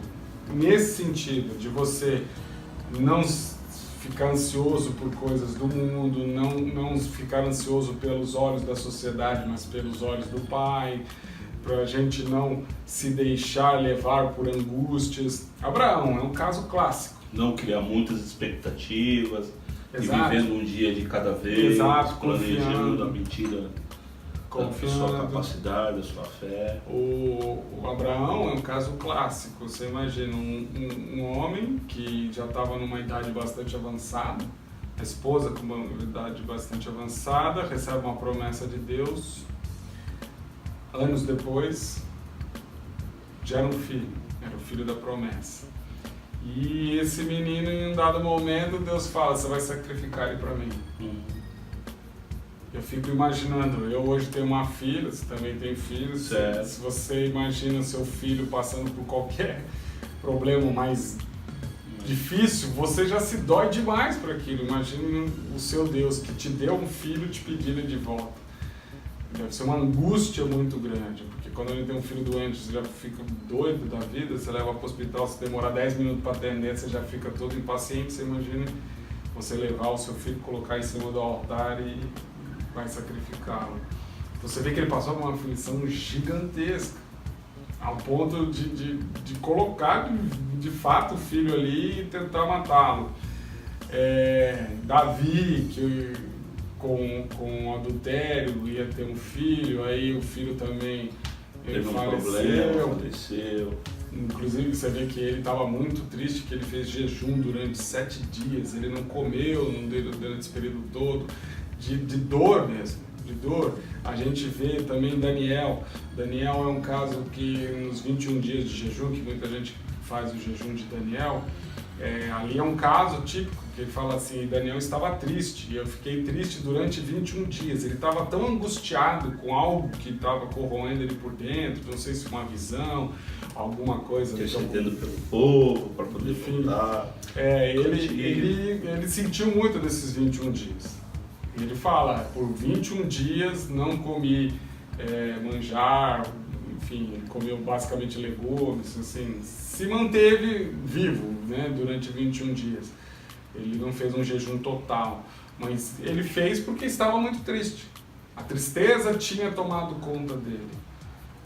S2: nesse sentido, de você não ficar ansioso por coisas do mundo, não ficar ansioso pelos olhos da sociedade, mas pelos olhos do Pai, para a gente não se deixar levar por angústias. Abraão é um caso clássico.
S1: Não criar muitas expectativas,
S2: Exato.
S1: E vivendo um dia de cada vez,
S2: Exato,
S1: planejando a mentira da sua capacidade, da sua fé.
S2: O Abraão é um caso clássico. Você imagina um homem que já estava numa idade bastante avançada, a esposa com uma idade bastante avançada, recebe uma promessa de Deus. Anos depois, gera um filho, era o filho da promessa. E esse menino, em um dado momento, Deus fala, você vai sacrificar ele para mim. Eu fico imaginando, eu hoje tenho uma filha, você também tem filhos, se você imagina seu filho passando por qualquer problema mais difícil, você já se dói demais para aquilo. Imagina o seu Deus que te deu um filho te pedir ele de volta. Deve ser uma angústia muito grande, porque quando ele tem um filho doente, você já fica doido da vida, você leva para o hospital, se demorar 10 minutos para atender, você já fica todo impaciente. Você imagina você levar o seu filho, colocar em cima do altar e vai sacrificá-lo. Então você vê que ele passou por uma aflição gigantesca, ao ponto de colocar de fato o filho ali e tentar matá-lo. Davi, que com adultério ia ter um filho, aí o filho também
S1: teve um problema, faleceu.
S2: Inclusive você vê que ele estava muito triste, que ele fez jejum durante 7 dias, ele não comeu durante esse período todo, de dor mesmo, de dor. A gente vê também Daniel é um caso que nos 21 dias de jejum, que muita gente faz o jejum de Daniel, ali é um caso típico, que ele fala assim, Daniel estava triste, e eu fiquei triste durante 21 dias, ele estava tão angustiado com algo que estava corroendo ele por dentro, não sei se uma visão, alguma coisa...
S1: Intercedendo pelo povo, para poder voltar...
S2: Ele sentiu muito desses 21 dias. Ele fala, por 21 dias não comi manjar, enfim, ele comeu basicamente legumes, assim, se manteve vivo, né, durante 21 dias. Ele não fez um jejum total, mas ele fez porque estava muito triste. A tristeza tinha tomado conta dele.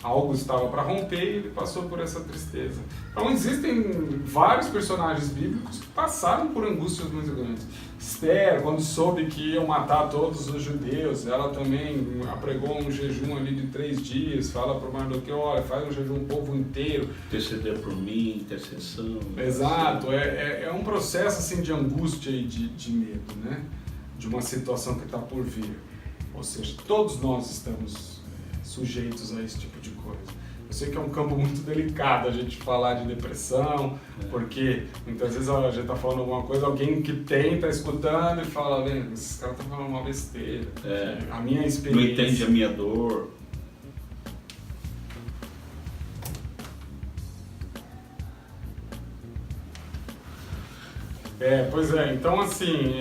S2: Algo estava para romper e ele passou por essa tristeza. Então existem vários personagens bíblicos que passaram por angústias muito grandes. Esther, quando soube que iam matar todos os judeus, ela também apregou um jejum ali de 3 dias, fala para o Mardoqueu, olha, faz um jejum o povo inteiro.
S1: Interceder por mim, intercessão.
S2: Exato, é um processo assim, de angústia e de medo, né? De uma situação que está por vir. Ou seja, todos nós estamos sujeitos a esse tipo de coisa. Eu sei que é um campo muito delicado a gente falar de depressão, porque muitas vezes a gente está falando alguma coisa, alguém que está escutando e fala, esses caras estão falando uma besteira. A minha experiência...
S1: Não entende a minha dor.
S2: Pois é, então assim,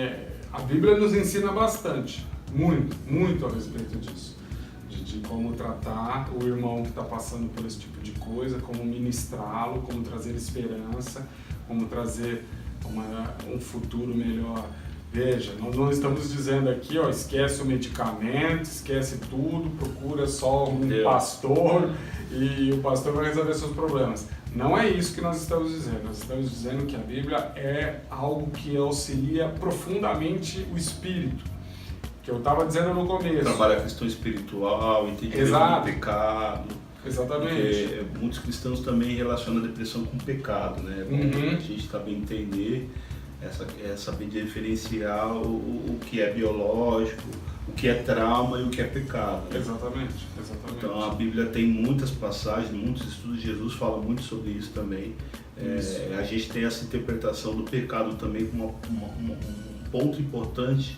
S2: a Bíblia nos ensina bastante, muito a respeito disso. De como tratar o irmão que está passando por esse tipo de coisa, como ministrá-lo, como trazer esperança, como trazer um futuro melhor. Veja, nós não estamos dizendo aqui, esquece o medicamento, esquece tudo, procura só um pastor e o pastor vai resolver seus problemas. Não é isso que nós estamos dizendo. Nós estamos dizendo que a Bíblia é algo que auxilia profundamente o espírito. Que eu estava dizendo no começo.
S1: Trabalha a questão espiritual, entendimento do pecado.
S2: Exatamente.
S1: Porque muitos cristãos também relacionam a depressão com o pecado, né? A gente também entender, saber diferenciar o que é biológico, o que é trauma e o que é pecado. Né?
S2: Exatamente.
S1: Então a Bíblia tem muitas passagens, muitos estudos de Jesus falam muito sobre isso também. A gente tem essa interpretação do pecado também como um ponto importante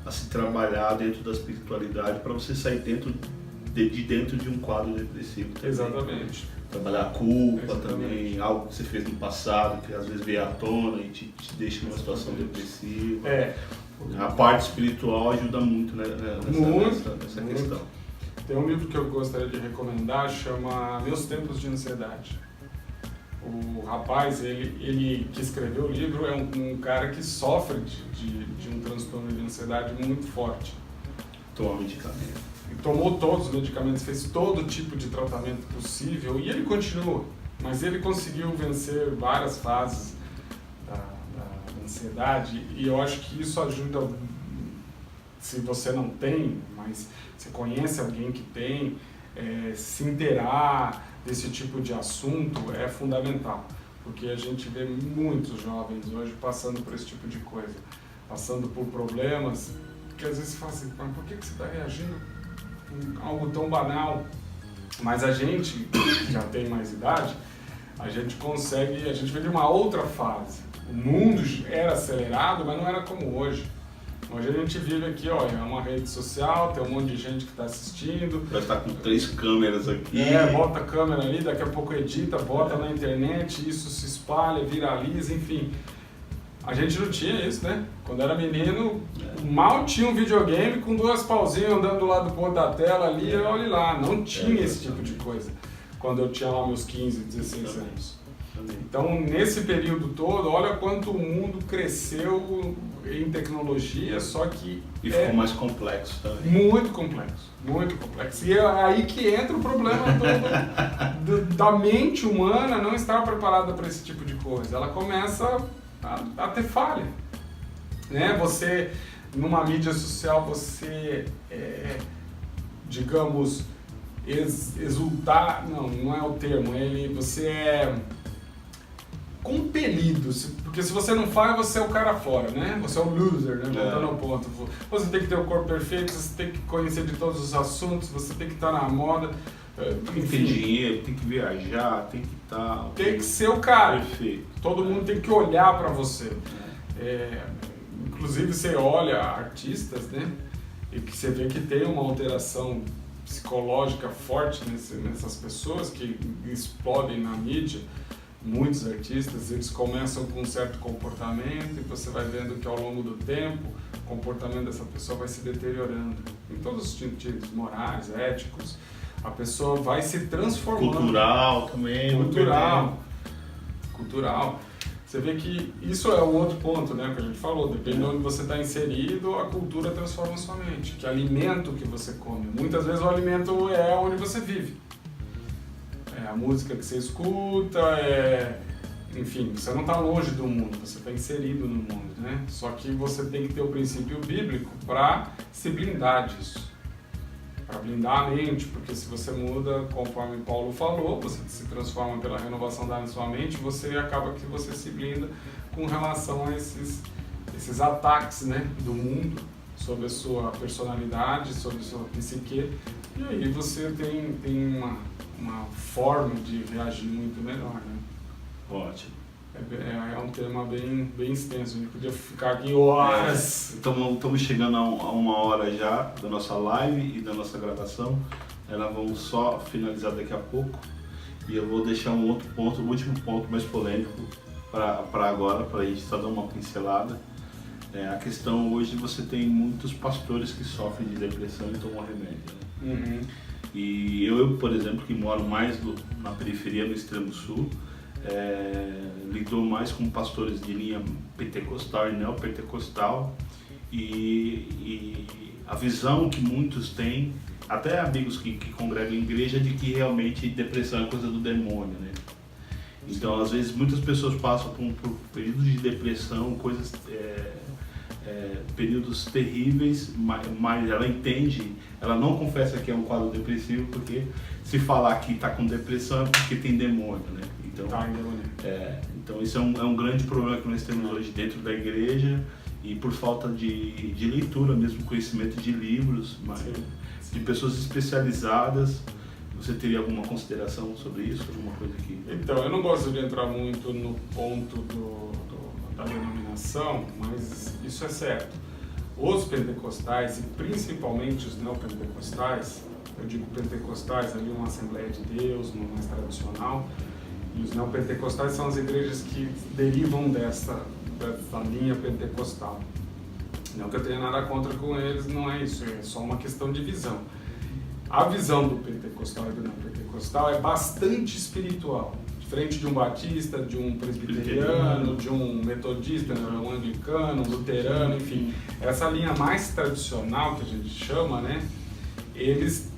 S1: a se trabalhar dentro da espiritualidade para você sair dentro de um quadro depressivo também.
S2: Exatamente.
S1: Trabalhar a culpa também, algo que você fez no passado, que às vezes veio à tona e te deixa numa situação depressiva. A parte espiritual ajuda muito nessa questão.
S2: Tem um livro que eu gostaria de recomendar, chama Meus Tempos de Ansiedade. O rapaz, ele que escreveu o livro é um cara que sofre de um transtorno de ansiedade muito forte.
S1: Toma medicamento.
S2: Tomou todos os medicamentos, fez todo tipo de tratamento possível e ele continua. Mas ele conseguiu vencer várias fases da ansiedade e eu acho que isso ajuda, se você não tem, mas você conhece alguém que tem, se inteirar desse tipo de assunto é fundamental, porque a gente vê muitos jovens hoje passando por esse tipo de coisa, passando por problemas que às vezes você fala assim, por que você está reagindo com algo tão banal? Mas a gente, que já tem mais idade, a gente vê de uma outra fase. O mundo era acelerado, mas não era como hoje. Hoje a gente vive aqui, é uma rede social, tem um monte de gente que está assistindo.
S1: Já está com 3 câmeras aqui.
S2: Bota a câmera ali, daqui a pouco edita, bota na internet, isso se espalha, viraliza, enfim. A gente não tinha isso, né? Quando era menino, mal tinha um videogame com 2 pauzinhos andando do lado do outro da tela ali, olha lá, não tinha esse tipo de coisa. Quando eu tinha lá meus 15, 16 anos. Então, nesse período todo, olha quanto o mundo cresceu em tecnologia, só que...
S1: E ficou mais complexo também.
S2: Muito complexo, muito complexo. E é aí que entra o problema da mente humana não estar preparada para esse tipo de coisa. Ela começa a ter falha. Né? Você, numa mídia social, você, digamos, exultar... Não é o termo. Você é compelido, porque se você não faz, você é o cara fora, né? Você é o loser, né? Voltando ao ponto. Você tem que ter o corpo perfeito, você tem que conhecer de todos os assuntos, você tem que estar na moda.
S1: Tem que ter dinheiro, tem que viajar, tem que estar...
S2: Tem que ser o cara.
S1: Perfeito.
S2: Todo mundo tem que olhar pra você. Inclusive, você olha artistas, né? E que você vê que tem uma alteração psicológica forte nessas pessoas que explodem na mídia. Muitos artistas, eles começam com um certo comportamento e você vai vendo que ao longo do tempo o comportamento dessa pessoa vai se deteriorando em todos os sentidos, morais, éticos. A pessoa vai se transformando.
S1: Cultural também.
S2: Cultural. Você vê que isso é um outro ponto, né, que a gente falou. Depende de onde você está inserido, a cultura transforma a sua mente. Que alimento que você come. Muitas vezes o alimento é onde você vive. A música que você escuta, enfim, você não está longe do mundo, você está inserido no mundo, né? Só que você tem que ter o princípio bíblico para se blindar disso, para blindar a mente, porque se você muda, conforme Paulo falou, você se transforma pela renovação da sua mente, você acaba que você se blinda com relação a esses ataques, né, do mundo sobre a sua personalidade, sobre a sua psique, e aí você tem uma forma de reagir muito melhor, né?
S1: Ótimo.
S2: É um tema bem extenso, a gente podia ficar aqui horas.
S1: Estamos chegando a 1 hora já da nossa live e da nossa gravação. Nós vamos só finalizar daqui a pouco e eu vou deixar um outro ponto, o último ponto mais polêmico para agora, para a gente só dar uma pincelada. A questão hoje, você tem muitos pastores que sofrem de depressão e tomam remédio, né?
S2: Uhum.
S1: E eu, por exemplo, que moro mais na periferia, no extremo sul, lido mais com pastores de linha pentecostal e neopentecostal, e a visão que muitos têm, até amigos que congregam em igreja, de que realmente depressão é coisa do demônio, né? Então, às vezes, muitas pessoas passam por períodos de depressão, períodos terríveis, mas ela entende, ela não confessa que é um quadro depressivo, porque se falar que está com depressão é porque tem demônio, né? Então isso é um grande problema que nós temos hoje dentro da igreja, e por falta de leitura mesmo, conhecimento de livros, de pessoas especializadas. Você teria alguma consideração sobre isso? Alguma coisa que...
S2: Então, eu não gosto de entrar muito no ponto da denominação, mas isso é certo. Os pentecostais, e principalmente os neopentecostais, eu digo pentecostais ali, uma Assembleia de Deus, no mais tradicional, e os neopentecostais são as igrejas que derivam dessa linha pentecostal. Não que eu tenha nada contra com eles, não é isso, é só uma questão de visão. A visão do pentecostal e do neopentecostal é bastante espiritual, diferente de um batista, de um presbiteriano, de um metodista, um anglicano, um luterano, enfim. Essa linha mais tradicional que a gente chama, né, eles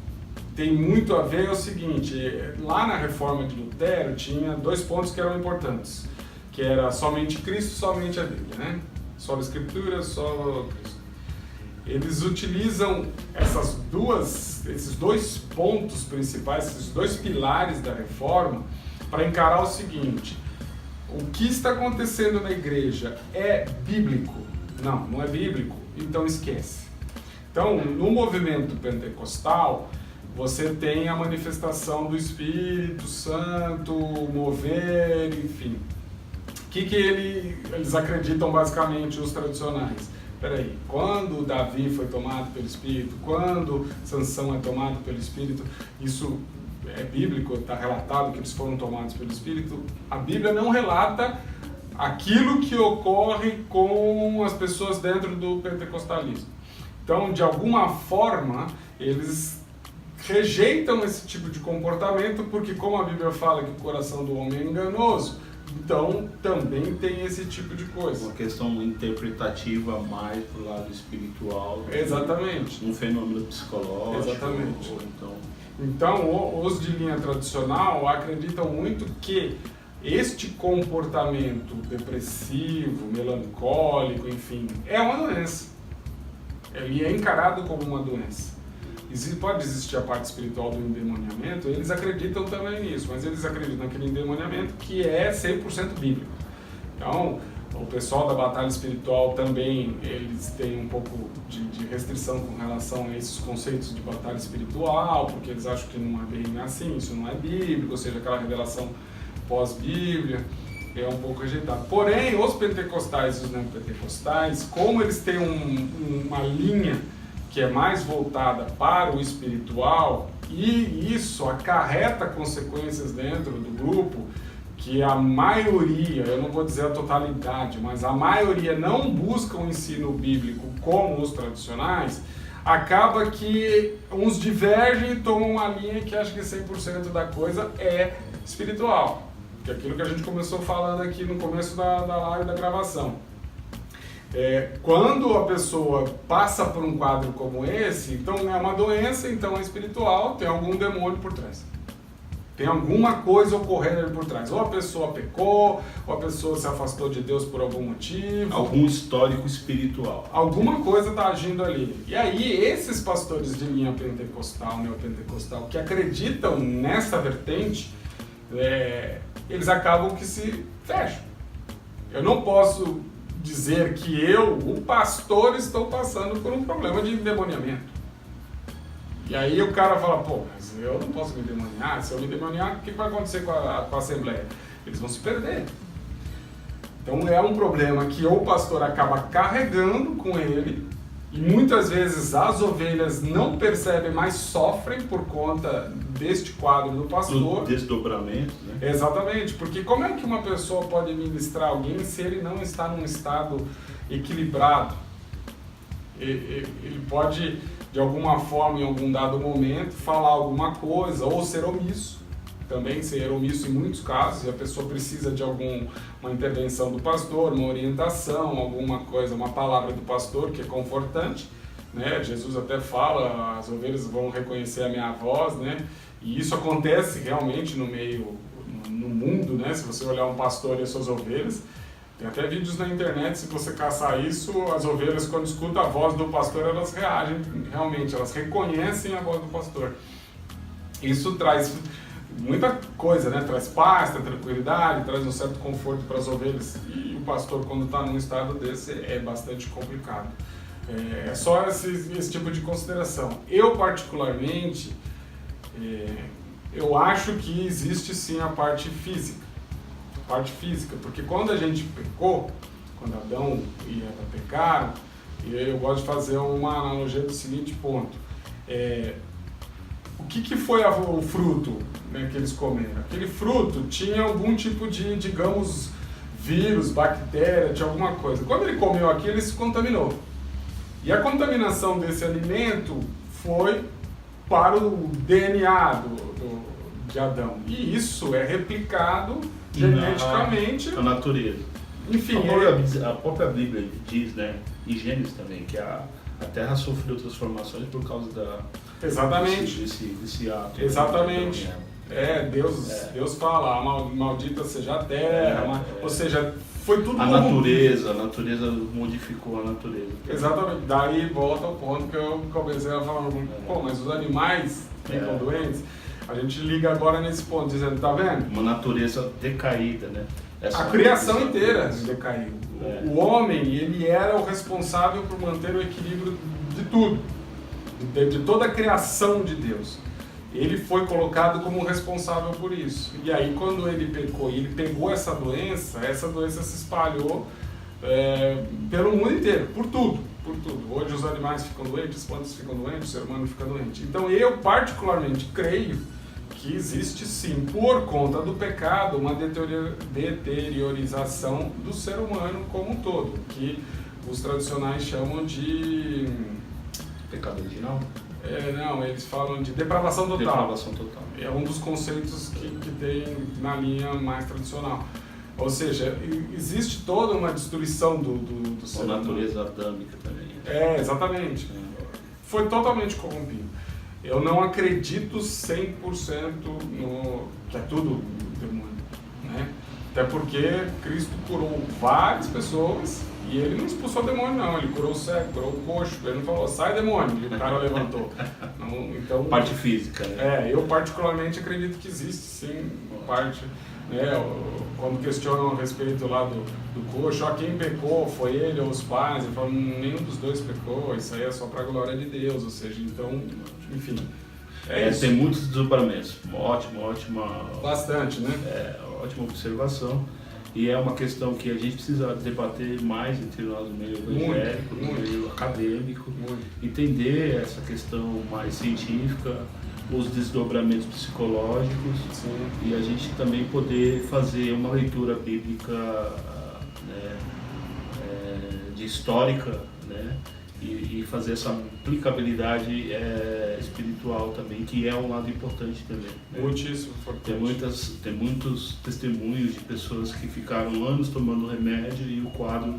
S2: têm muito a ver, é o seguinte, lá na reforma de Lutero tinha 2 pontos que eram importantes, que era somente Cristo, somente a Bíblia, né? Só a Escritura, só Cristo. Eles utilizam esses 2 pontos principais, esses 2 pilares da reforma, para encarar o seguinte: o que está acontecendo na igreja é bíblico? Não, não é bíblico, então esquece. Então, no movimento pentecostal, você tem a manifestação do Espírito Santo, o mover, enfim. O que eles acreditam basicamente, os tradicionais? Peraí, quando Davi foi tomado pelo Espírito, quando Sansão é tomado pelo Espírito, isso é bíblico, está relatado que eles foram tomados pelo Espírito. A Bíblia não relata aquilo que ocorre com as pessoas dentro do pentecostalismo. Então, de alguma forma, eles rejeitam esse tipo de comportamento, porque como a Bíblia fala que o coração do homem é enganoso, então também tem esse tipo de coisa.
S1: Uma questão interpretativa mais pro lado espiritual.
S2: Exatamente.
S1: Um fenômeno psicológico.
S2: Exatamente.
S1: Ou
S2: então, os de linha tradicional acreditam muito que este comportamento depressivo, melancólico, enfim, é uma doença. Ele é encarado como uma doença. Pode existir a parte espiritual do endemoniamento, eles acreditam também nisso, mas eles acreditam naquele endemoniamento que é 100% bíblico. Então, o pessoal da batalha espiritual também, eles têm um pouco de restrição com relação a esses conceitos de batalha espiritual, porque eles acham que não é bem assim, isso não é bíblico, ou seja, aquela revelação pós-bíblia é um pouco rejeitado. Porém, os pentecostais e os neopentecostais, como eles têm uma linha que é mais voltada para o espiritual, e isso acarreta consequências dentro do grupo, que a maioria, eu não vou dizer a totalidade, mas a maioria não busca o ensino bíblico como os tradicionais, acaba que uns divergem e tomam uma linha que acha que 100% da coisa é espiritual. Que é aquilo que a gente começou falando aqui no começo da live da gravação. Quando a pessoa passa por um quadro como esse, então é uma doença, então é espiritual, tem algum demônio por trás. Tem alguma coisa ocorrendo ali por trás. Ou a pessoa pecou, ou a pessoa se afastou de Deus por algum motivo.
S1: Algum histórico espiritual.
S2: Alguma coisa está agindo ali. E aí, esses pastores de linha pentecostal, neopentecostal, que acreditam nessa vertente, eles acabam que se fecham. Eu não posso dizer que o pastor, estou passando por um problema de endemoniamento. E aí o cara fala, pô, mas eu não posso me endemoniar. Se eu me endemoniar, o que vai acontecer com a Assembleia? Eles vão se perder. Então é um problema que o pastor acaba carregando com ele, e muitas vezes as ovelhas não percebem, mas sofrem por conta deste quadro do pastor.
S1: Do desdobramento, né?
S2: Exatamente, porque como é que uma pessoa pode ministrar alguém se ele não está num estado equilibrado? Ele pode, de alguma forma, em algum dado momento, falar alguma coisa, ou ser omisso. Também ser omisso em muitos casos, e a pessoa precisa de uma intervenção do pastor, uma orientação, alguma coisa, uma palavra do pastor que é confortante, né? Jesus até fala, as ovelhas vão reconhecer a minha voz, né? E isso acontece realmente no mundo, né? Se você olhar um pastor e as suas ovelhas, tem até vídeos na internet, se você caçar isso, as ovelhas quando escutam a voz do pastor, elas reagem realmente, elas reconhecem a voz do pastor. Isso traz muita coisa, né? Traz paz, traz tranquilidade, traz um certo conforto para as ovelhas. E o pastor, quando está num estado desse, é bastante complicado. É só esse tipo de consideração. Eu, particularmente, eu acho que existe sim a parte física. Porque quando a gente pecou, quando Adão e Eva pecaram, eu gosto de fazer uma analogia do seguinte ponto. O que foi o fruto, né, que eles comeram? Aquele fruto tinha algum tipo de, digamos, vírus, bactéria, tinha alguma coisa. Quando ele comeu aquilo, ele se contaminou. E a contaminação desse alimento foi para o DNA de Adão. E isso é replicado geneticamente.
S1: Na natureza.
S2: Enfim,
S1: a própria Bíblia diz, né, em Gênesis também, que a Terra sofreu transformações por causa
S2: Exatamente.
S1: desse ato.
S2: Exatamente. Deus fala, maldita seja a terra, ou seja, foi tudo
S1: a natureza modificou a natureza.
S2: Exatamente. Daí volta ao ponto que eu comecei a falar, pô, mas os animais ficam doentes. A gente liga agora nesse ponto, dizendo, tá vendo?
S1: Uma natureza decaída, né?
S2: A criação inteira decaiu. O homem, ele era o responsável por manter o equilíbrio de tudo, de toda a criação de Deus. Ele foi colocado como responsável por isso. E aí, quando ele pecou e ele pegou essa doença se espalhou pelo mundo inteiro, por tudo. Hoje os animais ficam doentes, as plantas ficam doentes, o ser humano fica doente. Então eu particularmente creio que existe sim, por conta do pecado, uma deteriorização do ser humano como um todo, que os tradicionais chamam de...
S1: Pecado original?
S2: Não, eles falam de depravação total.
S1: Depravação total.
S2: É um dos conceitos que tem na linha mais tradicional. Ou seja, existe toda uma destruição do ser humano. A
S1: natureza adâmica também.
S2: Exatamente. Foi totalmente corrompido. Eu não acredito 100% que é tudo demônio, né? Até porque Cristo curou várias pessoas e ele não expulsou o demônio, não. Ele curou o cego, curou o coxo. Ele não falou, sai demônio, e o cara levantou. Não, então,
S1: parte física, né?
S2: Eu particularmente acredito que existe, sim, parte... quando questionam a respeito lá do coxo, quem pecou, foi ele ou os pais, ele fala, nenhum dos dois pecou, isso aí é só para a glória de Deus, ou seja, então, enfim.
S1: Tem muitos desdobramentos, ótima...
S2: Bastante, né?
S1: Ótima observação, e é uma questão que a gente precisa debater mais entre nós no meio evangélico, no meio acadêmico, entender essa questão mais científica, os desdobramentos psicológicos.
S2: Sim.
S1: E a gente também poder fazer uma leitura bíblica de histórica, né? E fazer essa aplicabilidade espiritual também, que é um lado importante também.
S2: Muitíssimo importante.
S1: Tem muitos testemunhos de pessoas que ficaram anos tomando remédio e o quadro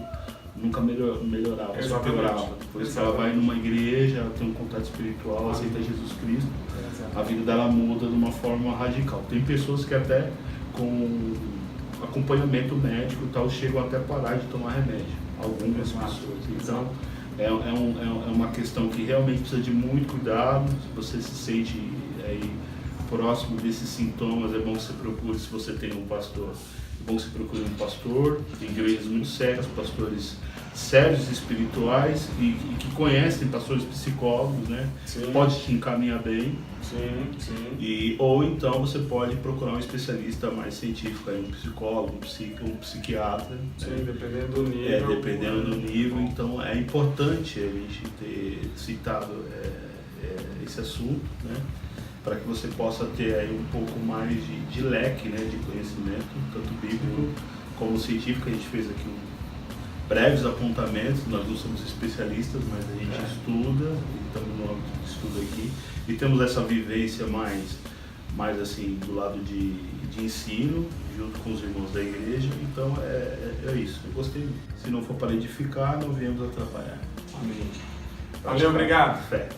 S1: nunca melhorava, só piorava. Depois que ela vai numa igreja, ela tem um contato espiritual, aceita Jesus Cristo, a vida dela muda de uma forma radical. Tem pessoas que até com acompanhamento médico e tal, chegam até a parar de tomar remédio. Algumas pessoas. Então, é uma questão que realmente precisa de muito cuidado. Se você se sente aí próximo desses sintomas, é bom que você procure, se você tem um pastor, é bom que você procure um pastor. Tem igrejas muito sérias, pastores sérios espirituais e que conhecem, pastores psicólogos, né?
S2: Sim.
S1: Pode te encaminhar bem.
S2: Sim.
S1: Ou então você pode procurar um especialista mais científico, aí, um psicólogo, um psiquiatra.
S2: Sim,
S1: né?
S2: Dependendo do nível.
S1: Dependendo do nível. Então é importante a gente ter citado esse assunto, né? Para que você possa ter aí um pouco mais de leque, né? De conhecimento, tanto bíblico como científico. A gente fez aqui breves apontamentos, nós não somos especialistas, mas a gente estuda, estamos no âmbito de estudo aqui, e temos essa vivência mais assim, do lado de ensino, junto com os irmãos da igreja, então é isso, eu gostei. Se não for para edificar, não viemos atrapalhar.
S2: Amém. Valeu, obrigado.
S1: Fé.